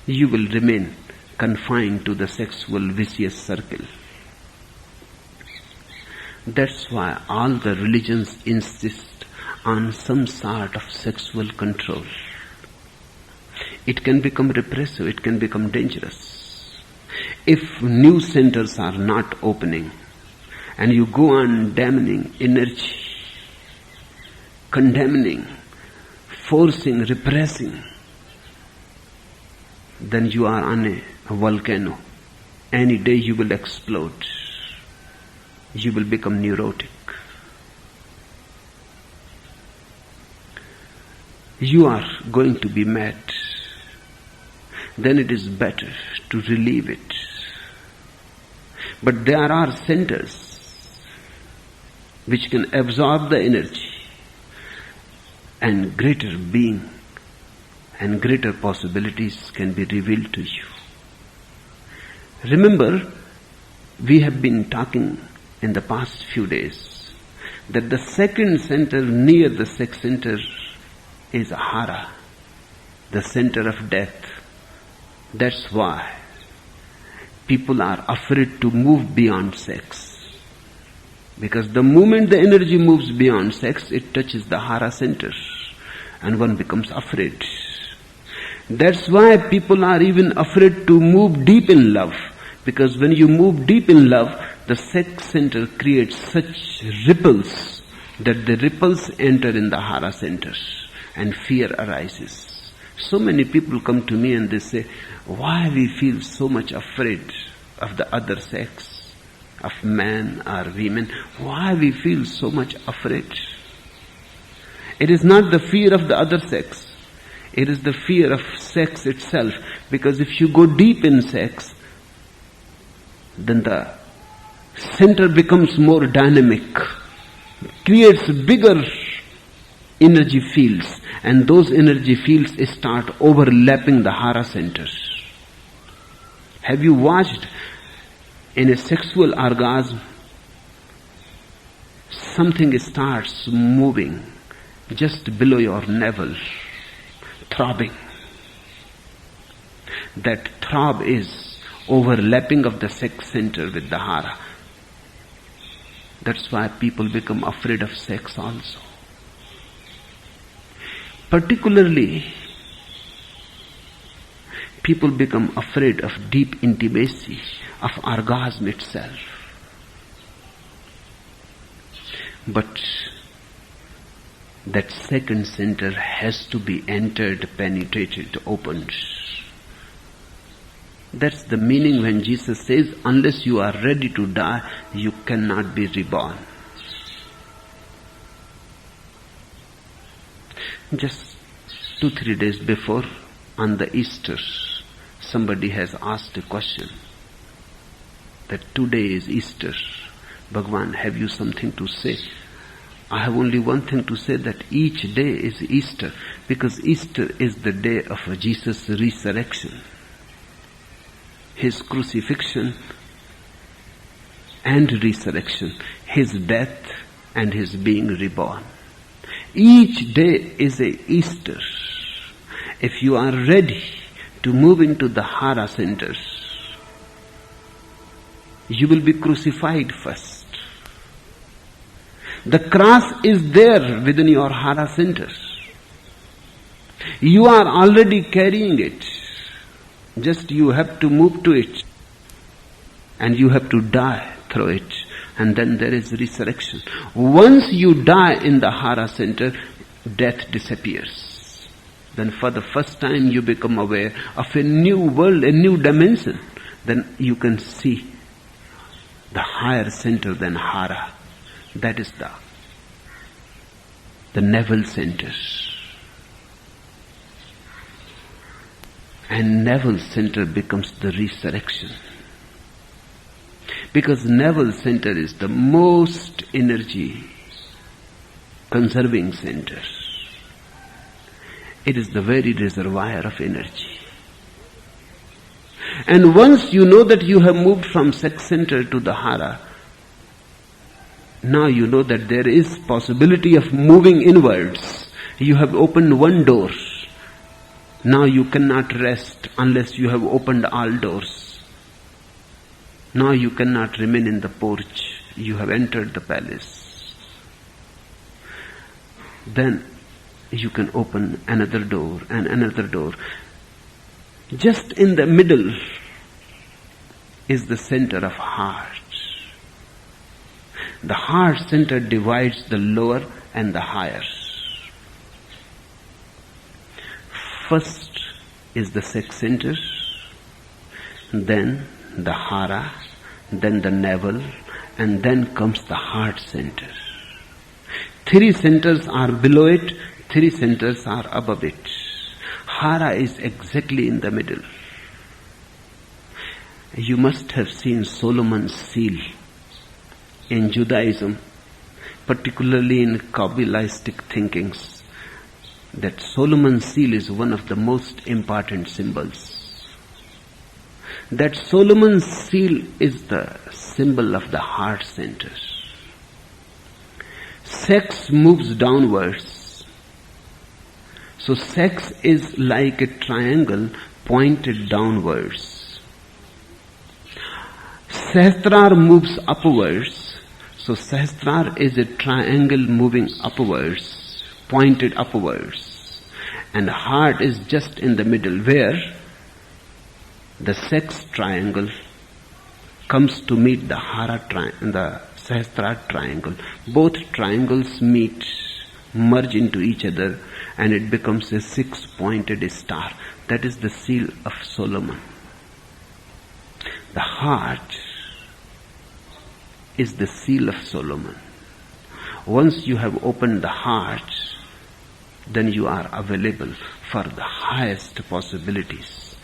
you will remain confined to the sexual vicious circle. That's why all the religions insist on some sort of sexual control. It can become repressive, it can become dangerous. If new centers are not opening and you go on damning energy, condemning, forcing, repressing, then you are on a volcano. Any day you will explode. You will become neurotic. You are going to be mad. Then it is better to relieve it. But there are centers which can absorb the energy, and greater being and greater possibilities can be revealed to you. Remember, we have been talking in the past few days that the second center near the sex center is Hara, the center of death. That's why people are afraid to move beyond sex. Because the moment the energy moves beyond sex, it touches the Hara center and one becomes afraid. That's why people are even afraid to move deep in love. Because when you move deep in love, the sex center creates such ripples that the ripples enter in the Hara centers and fear arises. So many people come to me and they say, why we feel so much afraid of the other sex, of men or women? Why we feel so much afraid? It is not the fear of the other sex. It is the fear of sex itself. Because if you go deep in sex, then the center becomes more dynamic, creates bigger energy fields, and those energy fields start overlapping the Hara centers. Have you watched in a sexual orgasm, something starts moving just below your navel, throbbing. That throb is overlapping of the sex center with the Hara. That's why people become afraid of sex also. Particularly, people become afraid of deep intimacy, of orgasm itself. But that second center has to be entered, penetrated, opened. That's the meaning when Jesus says, unless you are ready to die, you cannot be reborn. Just 2-3 days before, on the Easter, somebody has asked a question that today is Easter. Bhagwaan, have you something to say? I have only one thing to say, that each day is Easter, because Easter is the day of Jesus' resurrection. His crucifixion and resurrection, his death and his being reborn. Each day is a Easter. If you are ready to move into the Hara centers, you will be crucified first. The cross is there within your Hara centers. You are already carrying it. Just you have to move to it. and you have to die through it, and then there is resurrection. Once you die in the Hara center, death disappears. Then for the first time you become aware of a new world, a new dimension. Then you can see the higher center than Hara. That is the navel center. And navel center becomes the resurrection. Because navel center is the most energy conserving center. It is the very reservoir of energy. And once you know that you have moved from sex center to the Hara, now you know that there is possibility of moving inwards. You have opened one door. Now you cannot rest unless you have opened all doors. Now you cannot remain in the porch. You have entered the palace. Then you can open another door and another door. Just in the middle is the center of heart. The heart center divides the lower and the higher. First is the sex center, then the Hara, then the navel, and then comes the heart center. 3 centers are below it, 3 centers are above it. Hara is exactly in the middle. You must have seen Solomon's seal in Judaism, particularly in Kabbalistic thinkings, that Solomon's seal is one of the most important symbols. That Solomon's seal is the symbol of the heart center. Sex moves downwards. So sex is like a triangle pointed downwards. Sahasrara moves upwards. So Sahasrara is a triangle moving upwards, pointed upwards. And heart is just in the middle, where the sex triangle comes to meet the the Sahasrara triangle. Both triangles meet, merge into each other, and it becomes a 6-pointed star. That is the seal of Solomon. The heart is the seal of Solomon. Once you have opened the heart, then you are available for the highest possibilities.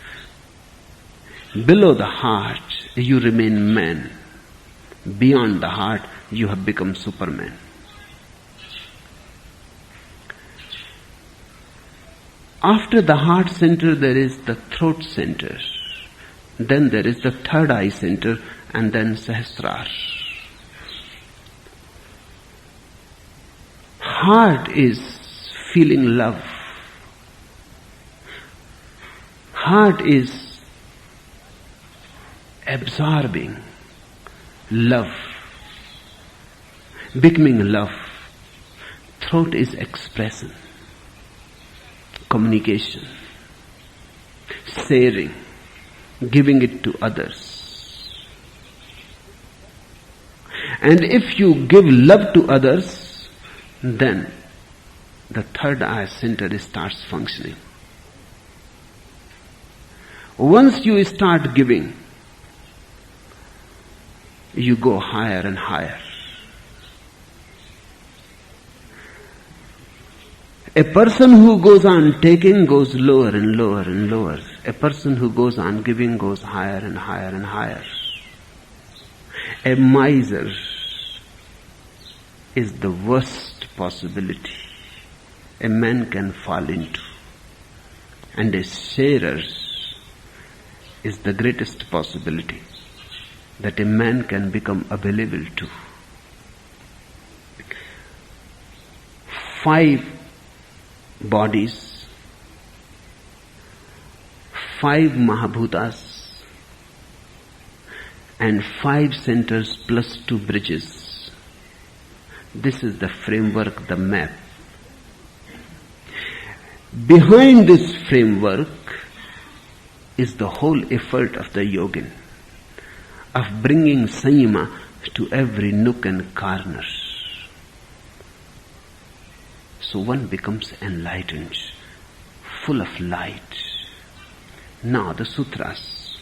Below the heart, you remain man. Beyond the heart, you have become Superman. After the heart center, there is the throat center. Then there is the third eye center, and then Sahasrara. Heart is feeling love. Heart is absorbing love, becoming love. Throat is expression, communication, sharing, giving it to others. And if you give love to others, then the third eye center starts functioning. Once you start giving, you go higher and higher. A person who goes on taking goes lower and lower and lower. A person who goes on giving goes higher and higher and higher. A miser is the worst possibility a man can fall into. And a sharer is the greatest possibility that a man can become available to. 5 bodies, 5 Mahabhutas, and 5 centers plus 2 bridges. This is the framework, the map. Behind this framework is the whole effort of the yogin. of bringing Sanyama to every nook and corner. So one becomes enlightened, full of light. Now the sutras.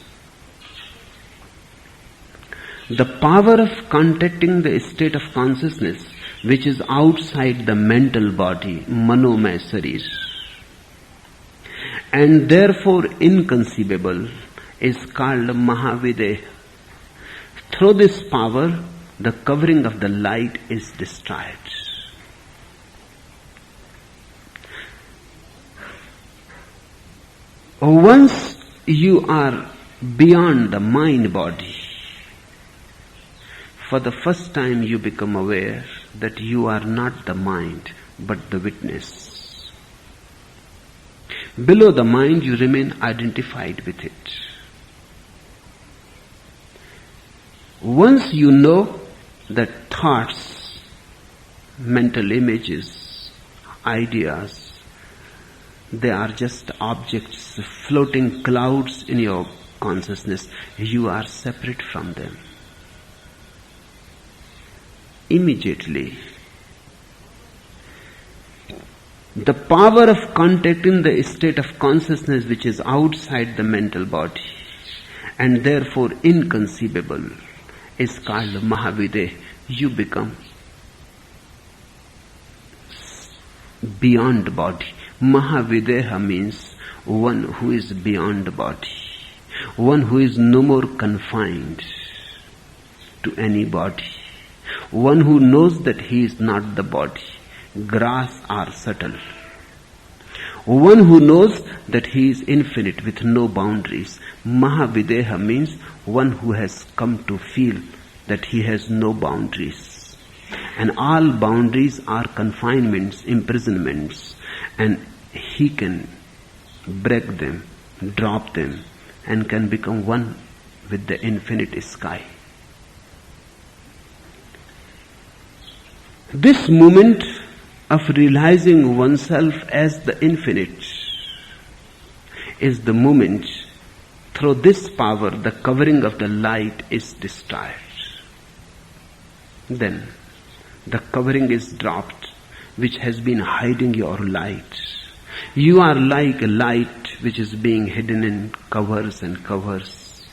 The power of contacting the state of consciousness which is outside the mental body, manomaya sarir, and therefore inconceivable, is called Mahavideh. Through this power, the covering of the light is destroyed. Once you are beyond the mind body, for the first time you become aware that you are not the mind but the witness. Below the mind you remain identified with it. Once you know that thoughts, mental images, ideas, they are just objects, floating clouds in your consciousness, you are separate from them. Immediately, the power of contacting the state of consciousness which is outside the mental body and therefore inconceivable is called Mahavideh. You become beyond body. Mahavideha means one who is beyond body, one who is no more confined to any body, one who knows that he is not the body, grass or subtle, one who knows that he is infinite with no boundaries. Mahavideha means one who has come to feel that he has no boundaries, and all boundaries are confinements, imprisonments, and he can break them, drop them, and can become one with the infinite sky. This moment of realizing oneself as the infinite is the moment through this power the covering of the light is destroyed. Then the covering is dropped which has been hiding your light. You are like a light which is being hidden in covers and covers.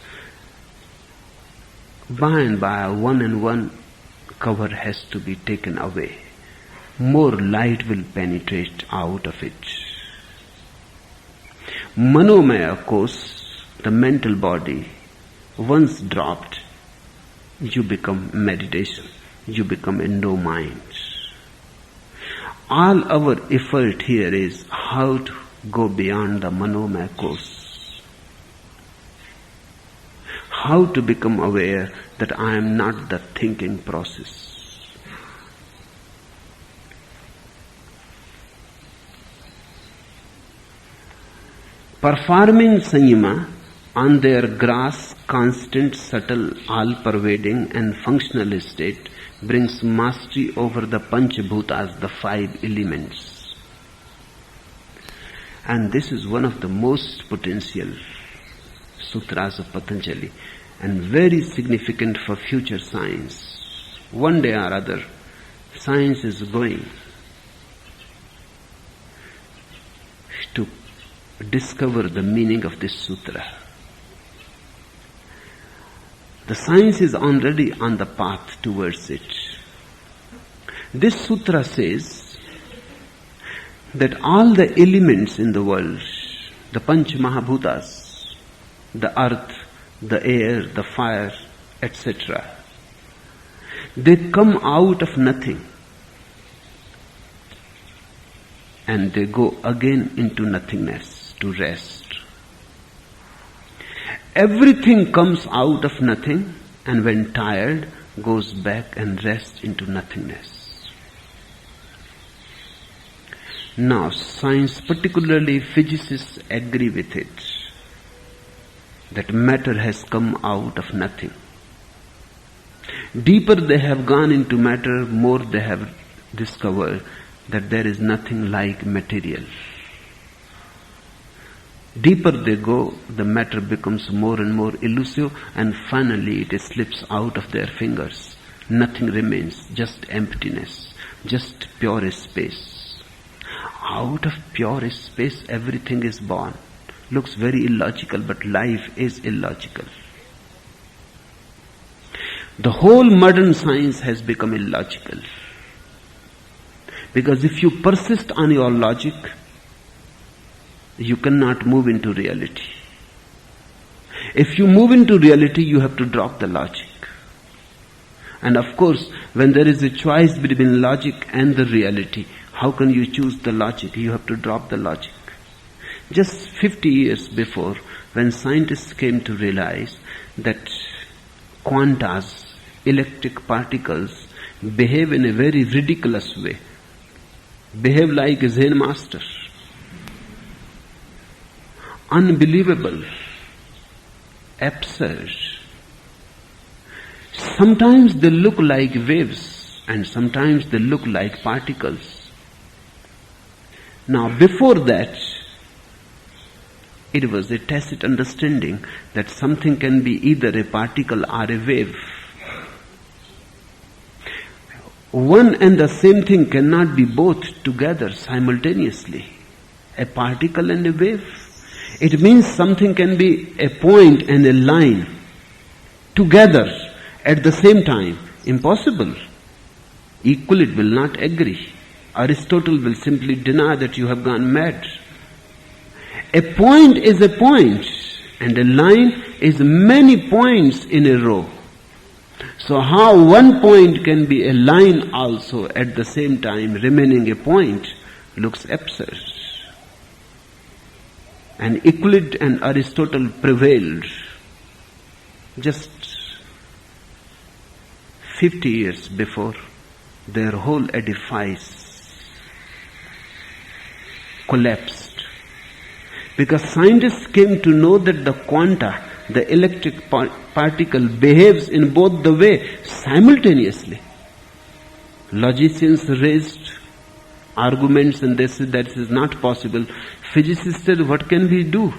By and by, one and one cover has to be taken away. More light will penetrate out of it. Manomaya course, the mental body, once dropped, you become meditation. You become a no mind. All our effort here is how to go beyond the manomaya course. How to become aware that I am not the thinking process. Performing Sanyama on their gross, constant, subtle, all-pervading and functional state brings mastery over the Panchabhutas, the five elements. And this is one of the most potential sutras of Patanjali and very significant for future science. One day or other, science is going to discover the meaning of this sutra. The science is already on the path towards it. This sutra says that all the elements in the world, the Panch Mahabhutas, the earth, the air, the fire, etc., they come out of nothing and they go again into nothingness to rest. Everything comes out of nothing and when tired goes back and rests into nothingness. Now science, particularly physicists, agree with it that matter has come out of nothing. Deeper they have gone into matter, more they have discovered that there is nothing like material. Deeper they go, the matter becomes more and more elusive, and finally it slips out of their fingers. Nothing remains, just emptiness, just pure space. Out of pure space everything is born. Looks very illogical, but life is illogical. The whole modern science has become illogical. Because if you persist on your logic, you cannot move into reality. If you move into reality, you have to drop the logic. And of course, when there is a choice between logic and the reality, how can you choose the logic? You have to drop the logic. Just 50 years before, when scientists came to realize that quantas, electric particles, behave in a very ridiculous way, behave like a Zen master, unbelievable, absurd. Sometimes they look like waves and sometimes they look like particles. Now before that, it was a tacit understanding that something can be either a particle or a wave. One and the same thing cannot be both together simultaneously. A particle and a wave. It means something can be a point and a line together at the same time. Impossible. Euclid will not agree. Aristotle will simply deny that you have gone mad. A point is a point, and a line is many points in a row. So how one point can be a line also at the same time remaining a point looks absurd. And Euclid and Aristotle prevailed just 50 years before. Their whole edifice collapsed. Because scientists came to know that the quanta, the electric particle, behaves in both the way simultaneously. Logicians raised arguments and they said that is not possible. Physicists said, what can we do?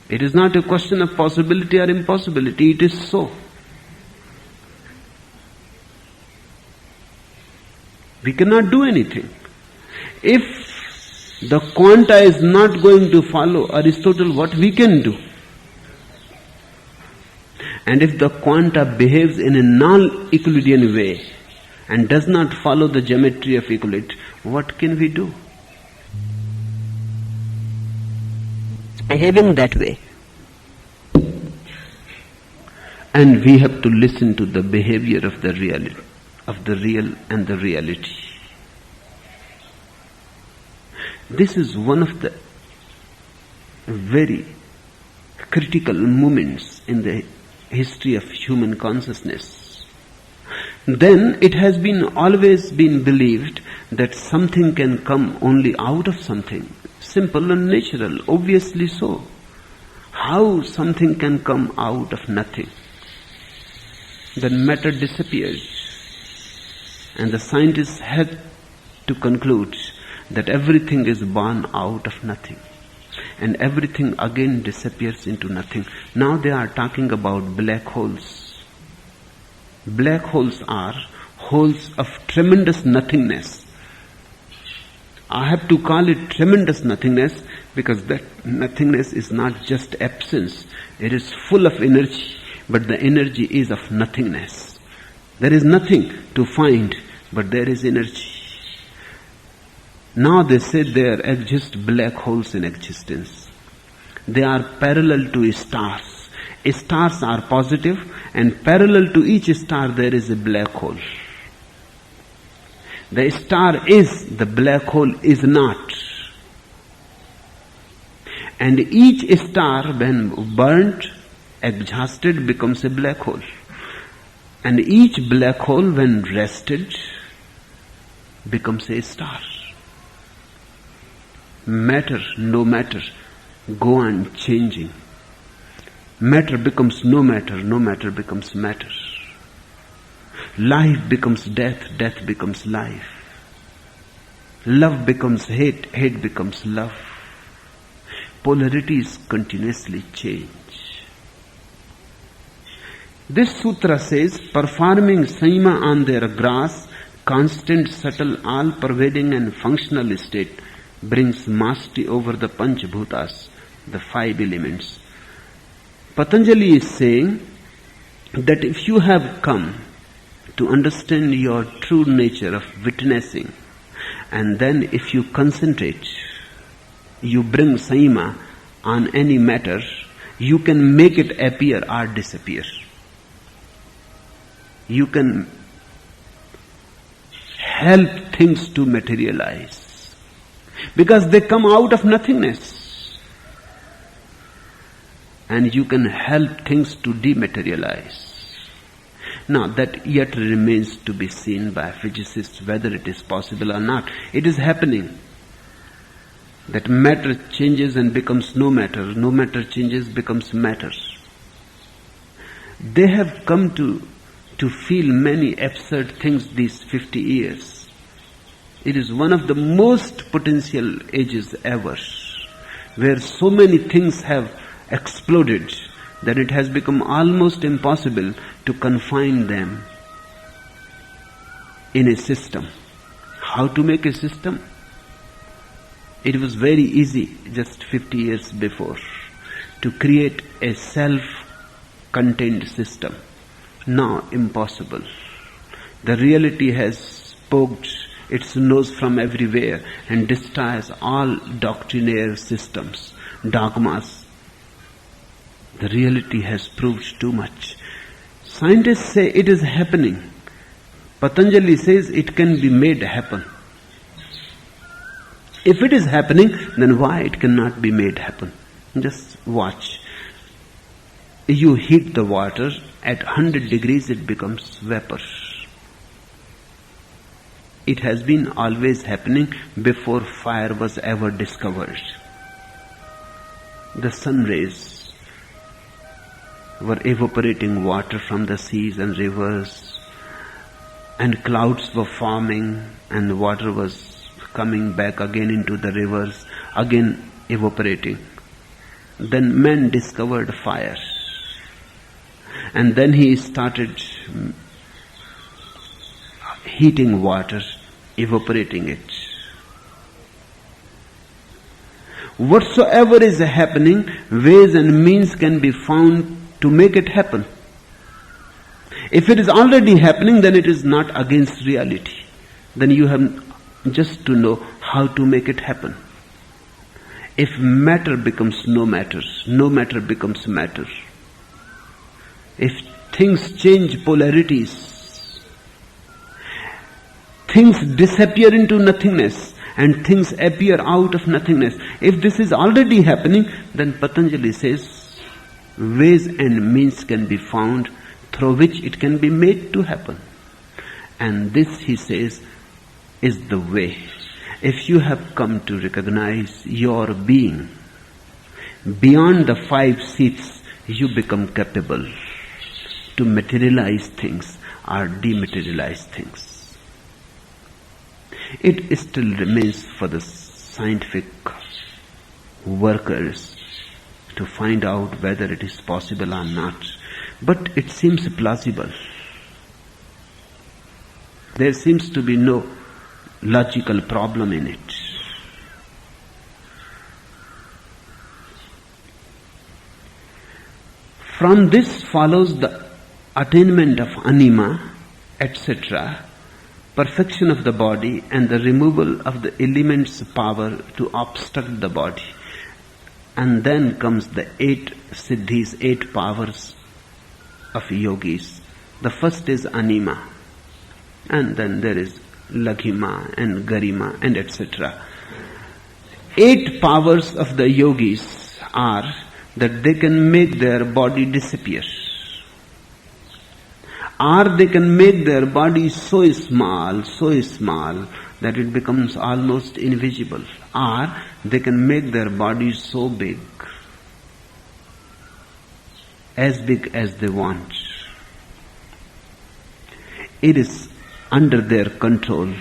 It is not a question of possibility or impossibility, it is so. We cannot do anything. If the quanta is not going to follow Aristotle, what we can do? And if the quanta behaves in a non-Euclidean way and does not follow the geometry of Euclid, what can we do? Behaving that way. And we have to listen to the behavior of the real and the reality. This is one of the very critical moments in the history of human consciousness. Then it has always been believed that something can come only out of something. Simple and natural, obviously so. How something can come out of nothing? Then matter disappears. And the scientists had to conclude that everything is born out of nothing. And everything again disappears into nothing. Now they are talking about black holes. Black holes are holes of tremendous nothingness. I have to call it tremendous nothingness because that nothingness is not just absence. It is full of energy, but the energy is of nothingness. There is nothing to find, but there is energy. Now they say there exist black holes in existence. They are parallel to stars. Stars are positive, and parallel to each star there is a black hole. The star is, the black hole is not. And each star, when burnt, exhausted, becomes a black hole. And each black hole, when rested, becomes a star. Matter, no matter, go on changing. Matter becomes no matter becomes matter. Life becomes death, death becomes life. Love becomes hate, hate becomes love. polarities continuously change. This sutra says, performing Saima on their gross, constant, subtle, all-pervading and functional state brings mastery over the Panch-bhutas, the 5 elements. Patanjali is saying that if you have come to understand your true nature of witnessing, and then if you concentrate, you bring Saima on any matter, you can make it appear or disappear. You can help things to materialize because they come out of nothingness, and you can help things to dematerialize. Now that yet remains to be seen by physicists whether it is possible or not. It is happening that matter changes and becomes no matter changes becomes matter. They have come to feel many absurd things these 50 years. It is one of the most potential ages ever, where so many things have exploded that it has become almost impossible to confine them in a system. How to make a system? It was very easy just 50 years before to create a self-contained system. Now impossible. The reality has poked its nose from everywhere and destroys all doctrinaire systems, dogmas. The reality has proved too much. Scientists say it is happening. Patanjali says it can be made happen. If it is happening, then why it cannot be made happen? Just watch. You heat the water, at 100 degrees it becomes vapor. It has been always happening before fire was ever discovered. The sun rays were evaporating water from the seas and rivers, and clouds were forming, and the water was coming back again into the rivers, again evaporating. Then man discovered fire. And then he started heating water, evaporating it. Whatsoever is happening, ways and means can be found to make it happen. If it is already happening, then it is not against reality. Then you have just to know how to make it happen. If matter becomes no matter becomes matter. If things change polarities, things disappear into nothingness and things appear out of nothingness. If this is already happening, then Patanjali says ways and means can be found through which it can be made to happen. And this, he says, is the way. If you have come to recognize your being beyond the 5 seats, you become capable to materialize things or dematerialize things. It still remains for the scientific workers to find out whether it is possible or not. But it seems plausible. There seems to be no logical problem in it. From this follows the attainment of anima, etc., perfection of the body, and the removal of the element's power to obstruct the body. And then comes the 8 siddhis, 8 powers of yogis. The first is anima, and then there is laghima and garima and etc. 8 powers of the yogis are that they can make their body disappear, or they can make their body so small that it becomes almost invisible, or they can make their body so big, as big as they want. It is under their control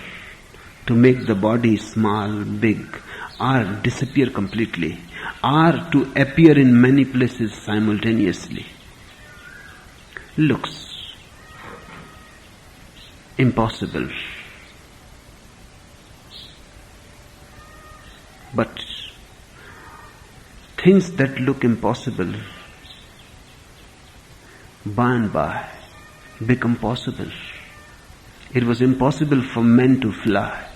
to make the body small, big, or disappear completely, or to appear in many places simultaneously. Looks impossible. But things that look impossible, by and by, become possible. It was impossible for men to fly.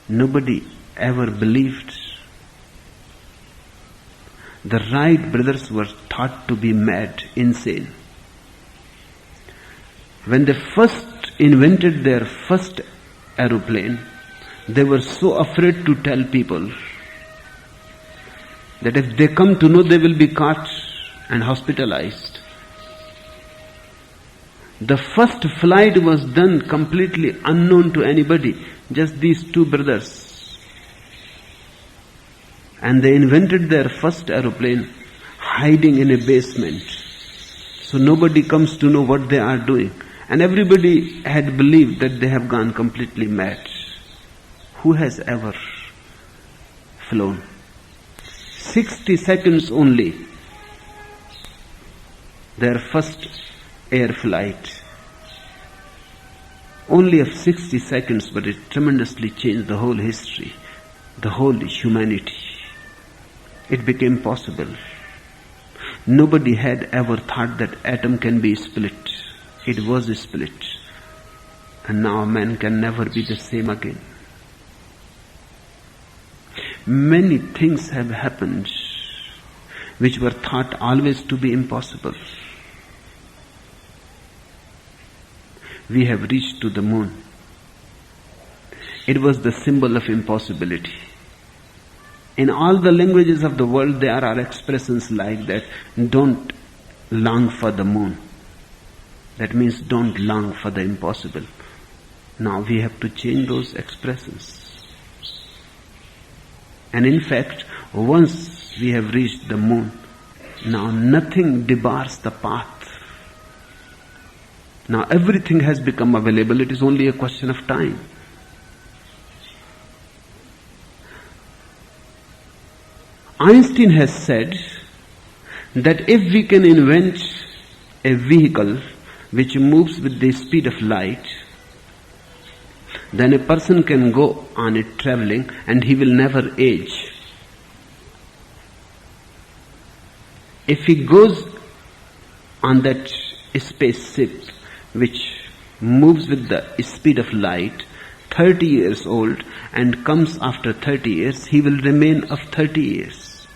Nobody ever believed. The Wright brothers were thought to be mad, insane. When they first invented their first aeroplane, they were so afraid to tell people that if they come to know, they will be caught and hospitalized. The first flight was done completely unknown to anybody, just these two brothers. And they invented their first aeroplane hiding in a basement. So nobody comes to know what they are doing. And everybody had believed that they have gone completely mad. Who has ever flown? 60 seconds only. Their first air flight. Only of 60 seconds, but it tremendously changed the whole history, the whole humanity. It became possible. Nobody had ever thought that atom can be split. It was split. And now man can never be the same again. Many things have happened which were thought always to be impossible. We have reached to the moon. It was the symbol of impossibility. In all the languages of the world, there are expressions like that. Don't long for the moon. That means don't long for the impossible. Now we have to change those expressions. And in fact, once we have reached the moon, now nothing debars the path. Now everything has become available. It is only a question of time. Einstein has said that if we can invent a vehicle which moves with the speed of light, then a person can go on it traveling and he will never age. If he goes on that spaceship which moves with the speed of light, 30 years old, and comes after 30 years, he will remain of 30 years.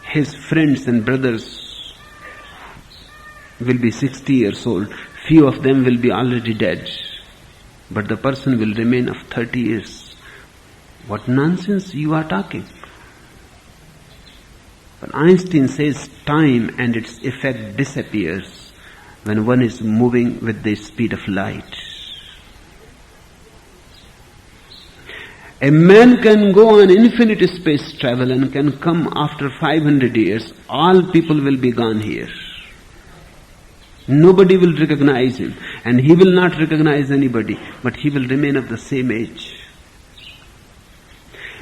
His friends and brothers will be 60 years old. Few of them will be already dead. But the person will remain of 30 years. What nonsense you are talking. But Einstein says time and its effect disappears when one is moving with the speed of light. A man can go on infinite space travel and can come after 500 years. All people will be gone here. Nobody will recognize him, and he will not recognize anybody, but he will remain of the same age.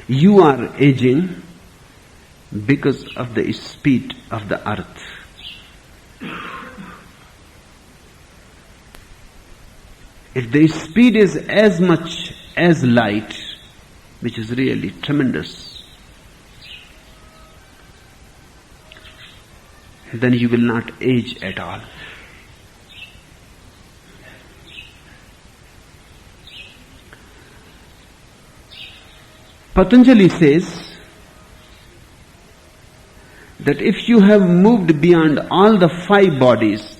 You are aging because of the speed of the earth. If the speed is as much as light, which is really tremendous, then you will not age at all. Patanjali says that if you have moved beyond all the 5 bodies,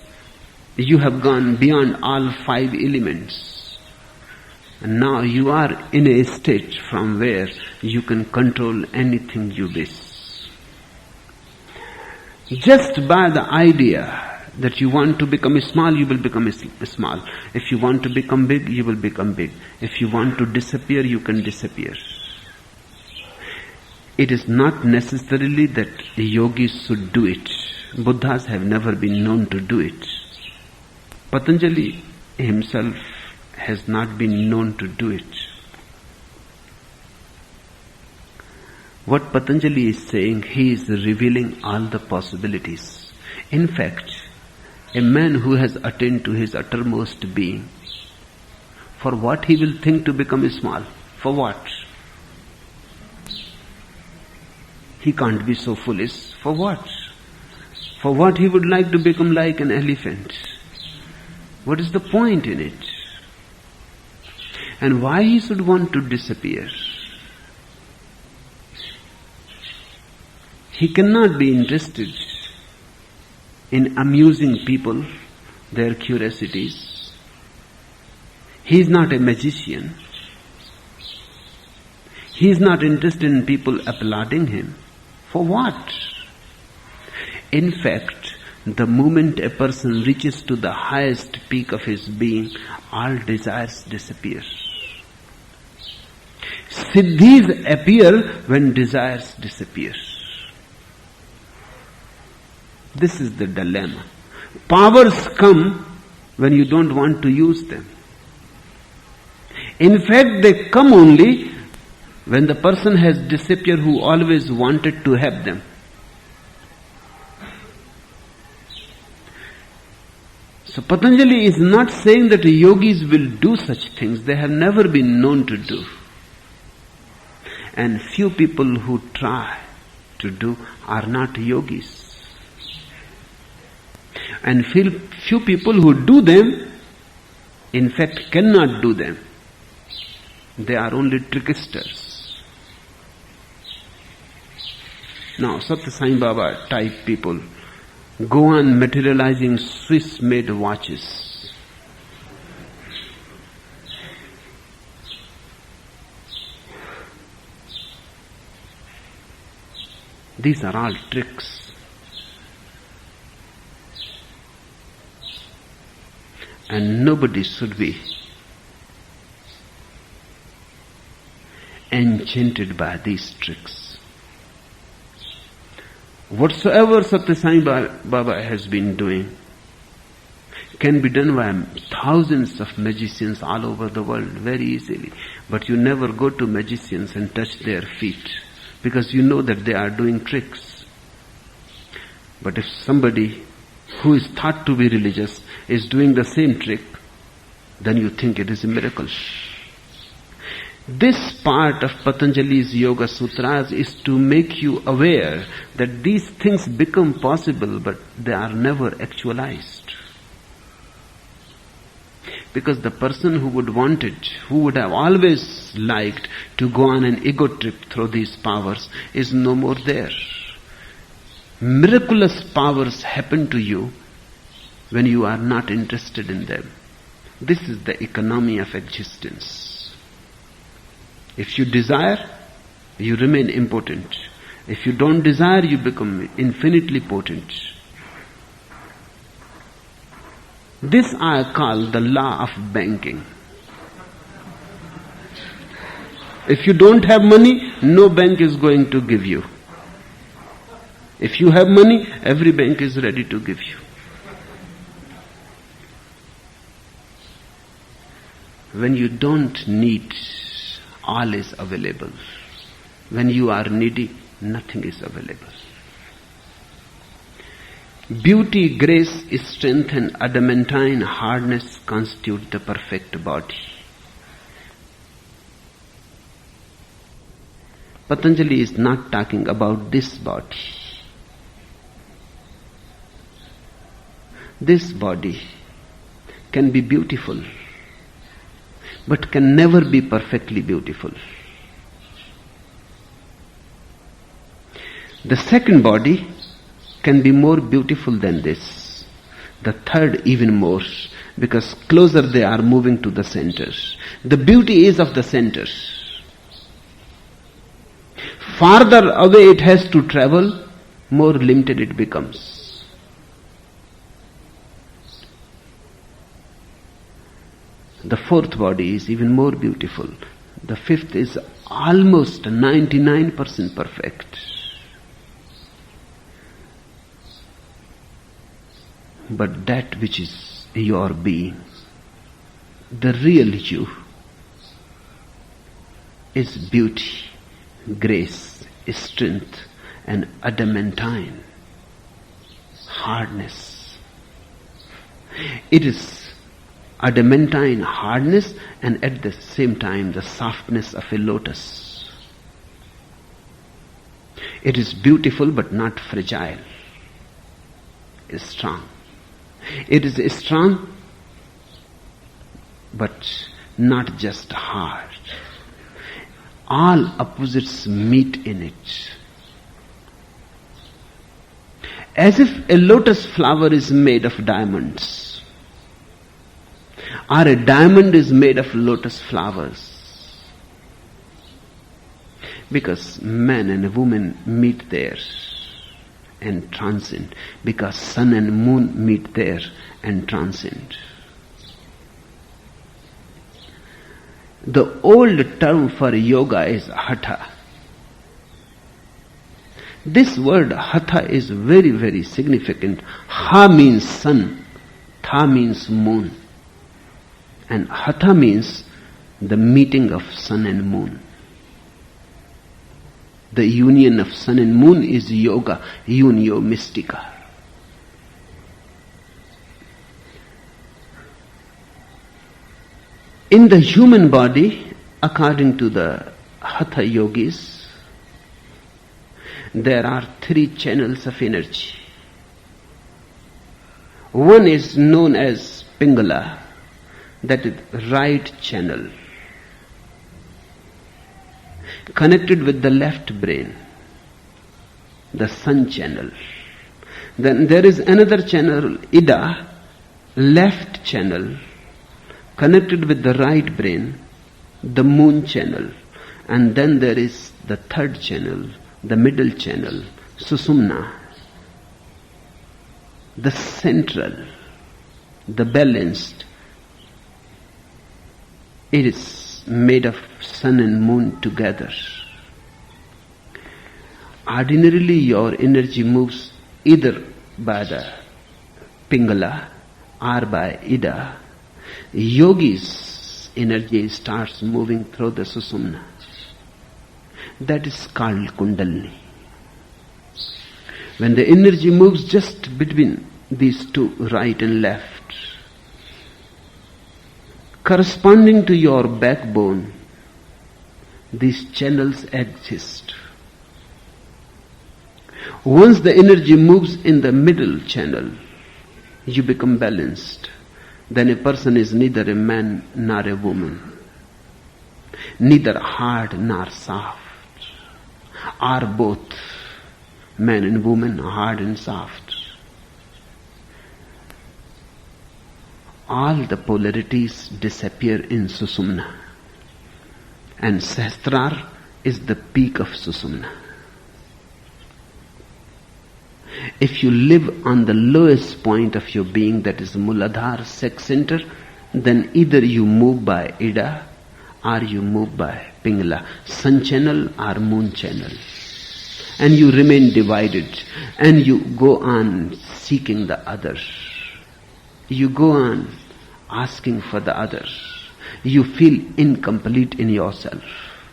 you have gone beyond all 5 elements. And now you are in a state from where you can control anything you wish. Just by the idea that you want to become small, you will become small. If you want to become big, you will become big. If you want to disappear, you can disappear. It is not necessarily that the yogis should do it. Buddhas have never been known to do it. Patanjali himself has not been known to do it. What Patanjali is saying, he is revealing all the possibilities. In fact, a man who has attained to his uttermost being, for what he will think to become small? For what? He can't be so foolish. For what? For what he would like to become like an elephant? What is the point in it? And why he should want to disappear? He cannot be interested in amusing people, their curiosities. He is not a magician. He is not interested in people applauding him. For what? In fact, the moment a person reaches to the highest peak of his being, all desires disappear. Siddhis appear when desires disappear. This is the dilemma. Powers come when you don't want to use them. In fact, they come only when the person has disappeared who always wanted to have them. So Patanjali is not saying that yogis will do such things. They have never been known to do. And few people who try to do are not yogis. And few people who do them, in fact, cannot do them. They are only tricksters. Now, Satya Sai Baba type people go on materializing Swiss-made watches. These are all tricks. And nobody should be enchanted by these tricks. Whatsoever Satya Sai Baba has been doing can be done by thousands of magicians all over the world very easily. But you never go to magicians and touch their feet because you know that they are doing tricks. But if somebody who is thought to be religious is doing the same trick, then you think it is a miracle. This part of Patanjali's Yoga Sutras is to make you aware that these things become possible, but they are never actualized. Because the person who would want it, who would have always liked to go on an ego trip through these powers, is no more there. Miraculous powers happen to you when you are not interested in them. This is the economy of existence. If you desire, you remain impotent. If you don't desire, you become infinitely potent. This I call the law of banking. If you don't have money, no bank is going to give you. If you have money, every bank is ready to give you. When you don't need, all is available. When you are needy, nothing is available. Beauty, grace, strength and adamantine hardness constitute the perfect body. Patanjali is not talking about this body. This body can be beautiful, but can never be perfectly beautiful. The second body can be more beautiful than this. The third even more, because closer they are moving to the center. The beauty is of the center. Farther away it has to travel, more limited it becomes. The fourth body is even more beautiful. The fifth is almost 99% perfect. But that which is your being, the real you, is beauty, grace strength and adamantine hardness. It is adamantine hardness and at the same time the softness of a lotus. It is beautiful but not fragile. It is strong. It is strong but not just hard. All opposites meet in it. As if a lotus flower is made of diamonds, or a diamond is made of lotus flowers. Because man and woman meet there and transcend. Because sun and moon meet there and transcend. The old term for yoga is hatha. This word hatha is very, very significant. Ha means sun, tha means moon. And hatha means the meeting of sun and moon. The union of sun and moon is yoga, unio mystica. In the human body, according to the hatha yogis, there are 3 channels of energy. One is known as Pingala, that is right channel, connected with the left brain, the sun channel. Then there is another channel, Ida, left channel, connected with the right brain, the moon channel. And then there is the third channel, the middle channel, Susumna, the central, the balanced. It is made of sun and moon together. Ordinarily your energy moves either by the Pingala or by Ida. Yogi's energy starts moving through the Susumna. That is called Kundalini. When the energy moves just between these two, right and left, corresponding to your backbone, these channels exist. Once the energy moves in the middle channel, you become balanced. Then a person is neither a man nor a woman, neither hard nor soft, or both, man and woman, hard and soft. All the polarities disappear in Susumna, and Sahasrara is the peak of Susumna. If you live on the lowest point of your being, that is Muladhara, sex center, then either you move by Ida or you move by Pingala, sun channel or moon channel. And you remain divided and you go on seeking the other. You go on asking for the other. You feel incomplete in yourself.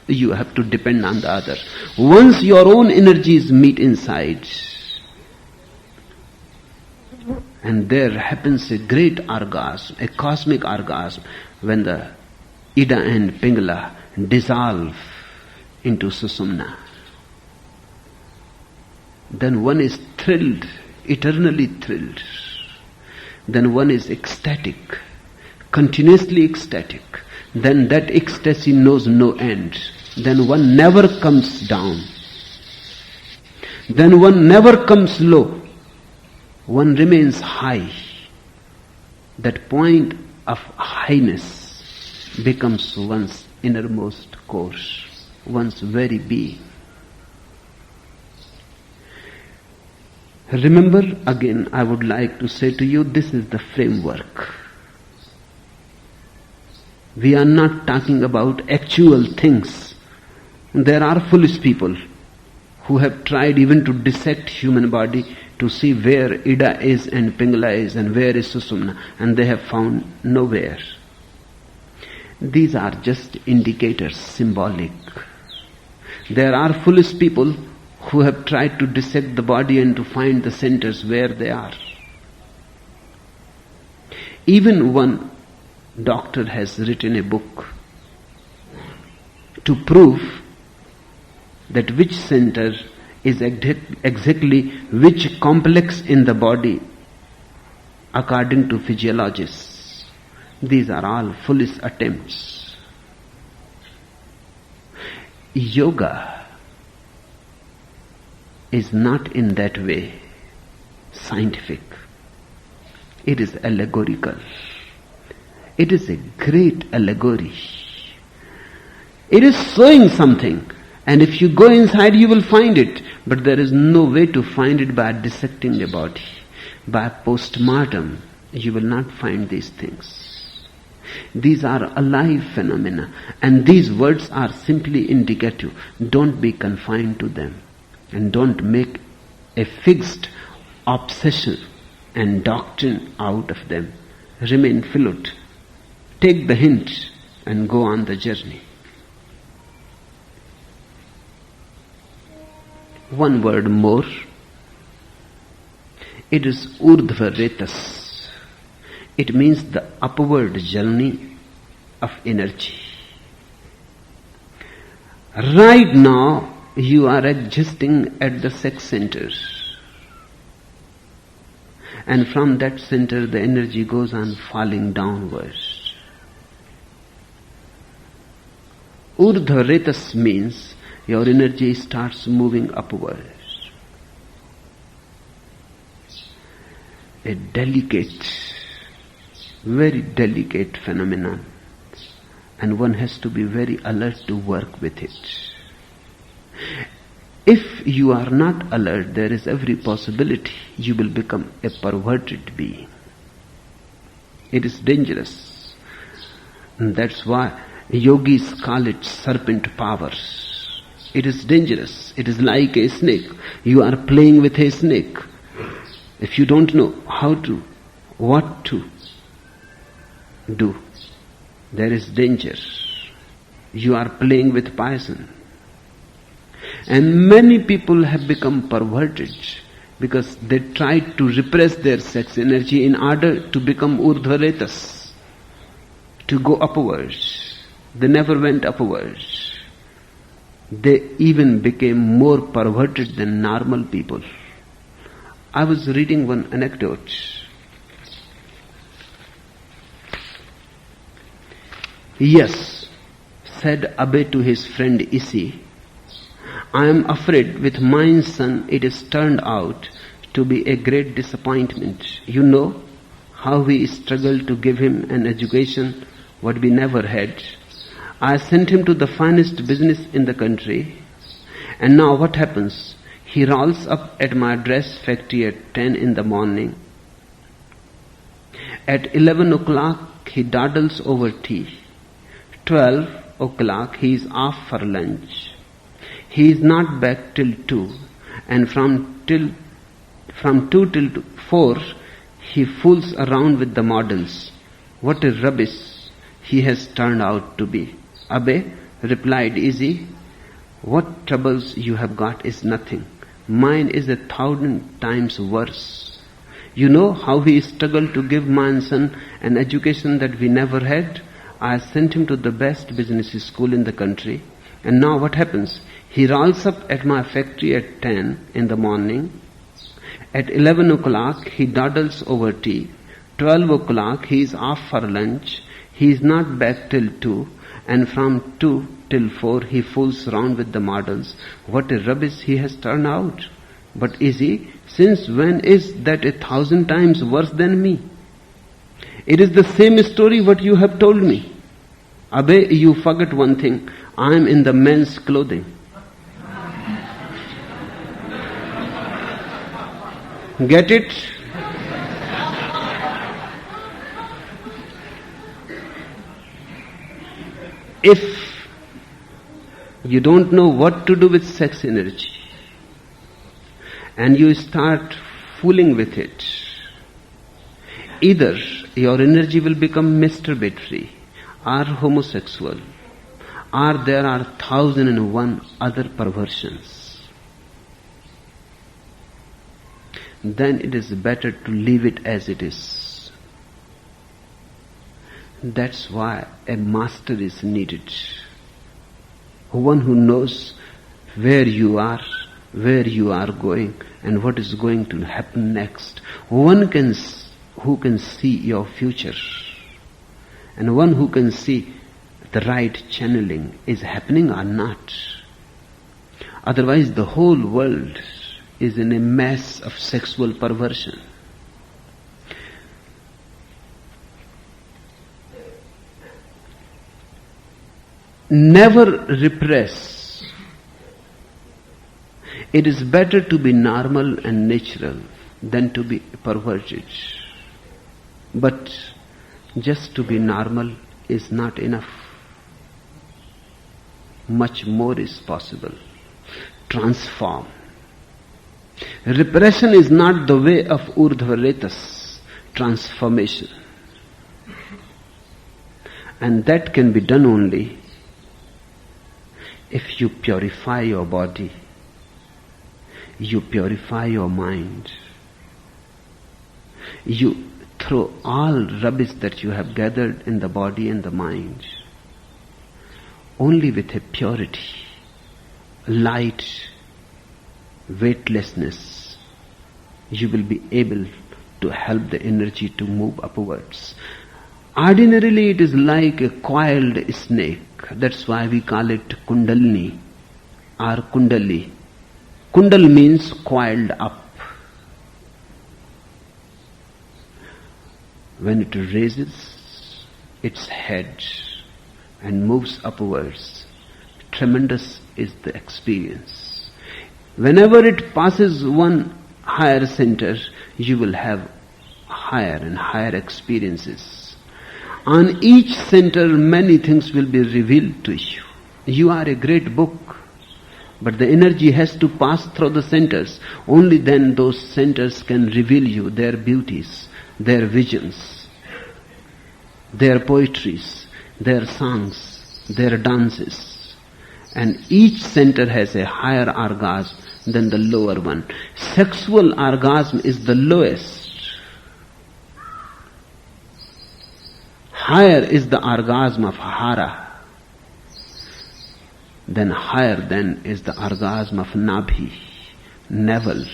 You have to depend on the other. Once your own energies meet inside, and there happens a great orgasm, a cosmic orgasm, when the Ida and Pingala dissolve into Susumna. Then one is thrilled, eternally thrilled. Then one is ecstatic, continuously ecstatic. Then that ecstasy knows no end. Then one never comes down. Then one never comes low. One remains high. That point of highness becomes one's innermost core, one's very being. Remember, again, I would like to say to you, this is the framework. We are not talking about actual things. There are foolish people who have tried even to dissect human body to see where Ida is and Pingala is and where is Susumna, and they have found nowhere. These are just indicators, symbolic. There are foolish people who have tried to dissect the body and to find the centers where they are. Even one doctor has written a book to prove that which center is exactly which complex in the body according to physiologists. These are all foolish attempts. Yoga is not in that way scientific. It is allegorical. It is a great allegory. It is showing something, and if you go inside you will find it, but there is no way to find it by dissecting the body. By post-mortem you will not find these things. These are alive phenomena, and these words are simply indicative. Don't be confined to them, and don't make a fixed obsession and doctrine out of them. Remain fluid. Take the hint and go on the journey. One word more. It is urdhva retas. It means the upward journey of energy. Right now you are existing at the sex center, and from that center the energy goes on falling downwards. Urdhva retas means your energy starts moving upwards. A delicate, very delicate phenomenon, and one has to be very alert to work with it. If you are not alert, there is every possibility you will become a perverted being. It is dangerous. And that's why yogis call it serpent powers. It is dangerous. It is like a snake. You are playing with a snake. If you don't know what to do, there is danger. You are playing with poison. And many people have become perverted because they tried to repress their sex energy in order to become urdhva retas, to go upwards. They never went upwards. They even became more perverted than normal people. I was reading one anecdote. Yes, said Abe to his friend Isi, I am afraid with my son it has turned out to be a great disappointment. You know how we struggled to give him an education what we never had. I sent him to the finest business in the country, and now what happens? He rolls up at my dress factory at 10 in the morning. At 11 o'clock he dawdles over tea. 12 o'clock he is off for lunch. He is not back till 2, and from 2 till 4 he fools around with the models. What a rubbish he has turned out to be. Abe, replied Izzy, what troubles you have got is nothing. Mine is 1,000 times worse. You know how we struggled to give my son an education that we never had? I sent him to the best business school in the country, and now what happens? He rolls up at my factory at 10 in the morning. At 11 o'clock he dawdles over tea. 12 o'clock he is off for lunch. He is not back till 2, and from 2 till 4 he fools round with the models. What a rubbish he has turned out. But Izzy, since when is that 1,000 times worse than me? It is the same story what you have told me. Abe, you forget one thing. I am in the men's clothing. Get it? If you don't know what to do with sex energy and you start fooling with it, either your energy will become masturbatory or homosexual, or there are 1,001 other perversions, then it is better to leave it as it is. That's why a master is needed. One who knows where you are going, and what is going to happen next. One who can see your future, and one who can see the right channeling is happening or not. Otherwise, the whole world is in a mess of sexual perversion. Never repress. It is better to be normal and natural than to be perverted. But just to be normal is not enough. Much more is possible. Transform. Repression is not the way of Urdhvaretas, transformation. And that can be done only if you purify your body, you purify your mind, you throw all rubbish that you have gathered in the body and the mind. Only with a purity, light, weightlessness, you will be able to help the energy to move upwards. Ordinarily it is like a coiled snake. That's why we call it Kundalini or Kundali. Kundal means coiled up. When it raises its head and moves upwards, tremendous is the experience. Whenever it passes one higher center, you will have higher and higher experiences. On each center, many things will be revealed to you. You are a great book, but the energy has to pass through the centers. Only then those centers can reveal you their beauties, their visions, their poetries, their songs, their dances. And each center has a higher orgasm than the lower one. Sexual orgasm is the lowest. Higher is the orgasm of hara. Then higher then is the orgasm of nabhi, navel.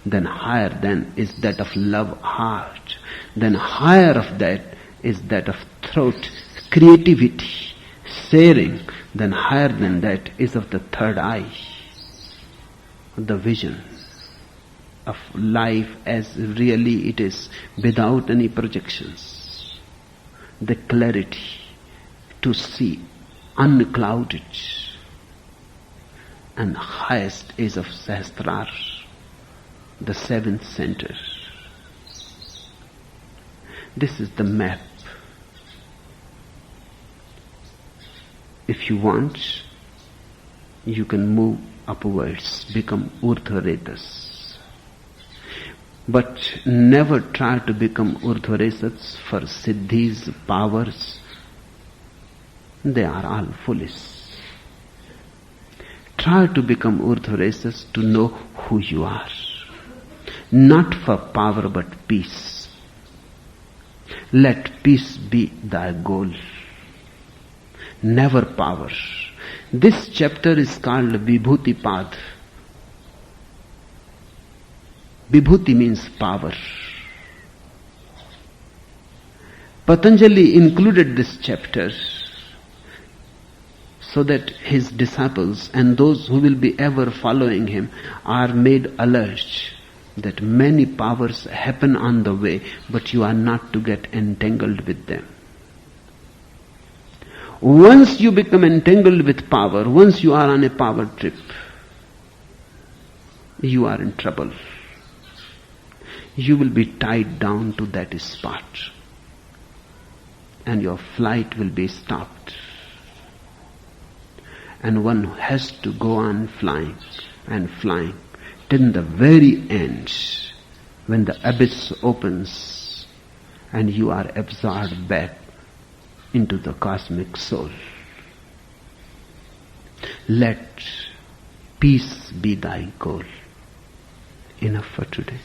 Then higher then is that of love heart. Then higher of that is that of throat, creativity, sharing. Then higher than that is of the third eye, the vision of life as really it is, without any projections. The clarity to see unclouded. And highest is of Sahasrar, the seventh center. This is the map. If you want, you can move upwards, become Urdhvaretas. But never try to become Urdhvaretas for siddhis, powers. They are all foolish. Try to become Urdhvaretas to know who you are. Not for power but peace. Let peace be thy goal. Never power. This chapter is called Vibhuti Pad. Vibhuti means power. Patanjali included this chapter so that his disciples and those who will be ever following him are made alert that many powers happen on the way, but you are not to get entangled with them. Once you become entangled with power, once you are on a power trip, you are in trouble. You will be tied down to that spot and your flight will be stopped. And one has to go on flying and flying till the very end, when the abyss opens and you are absorbed back into the cosmic soul. Let peace be thy goal. Enough for today.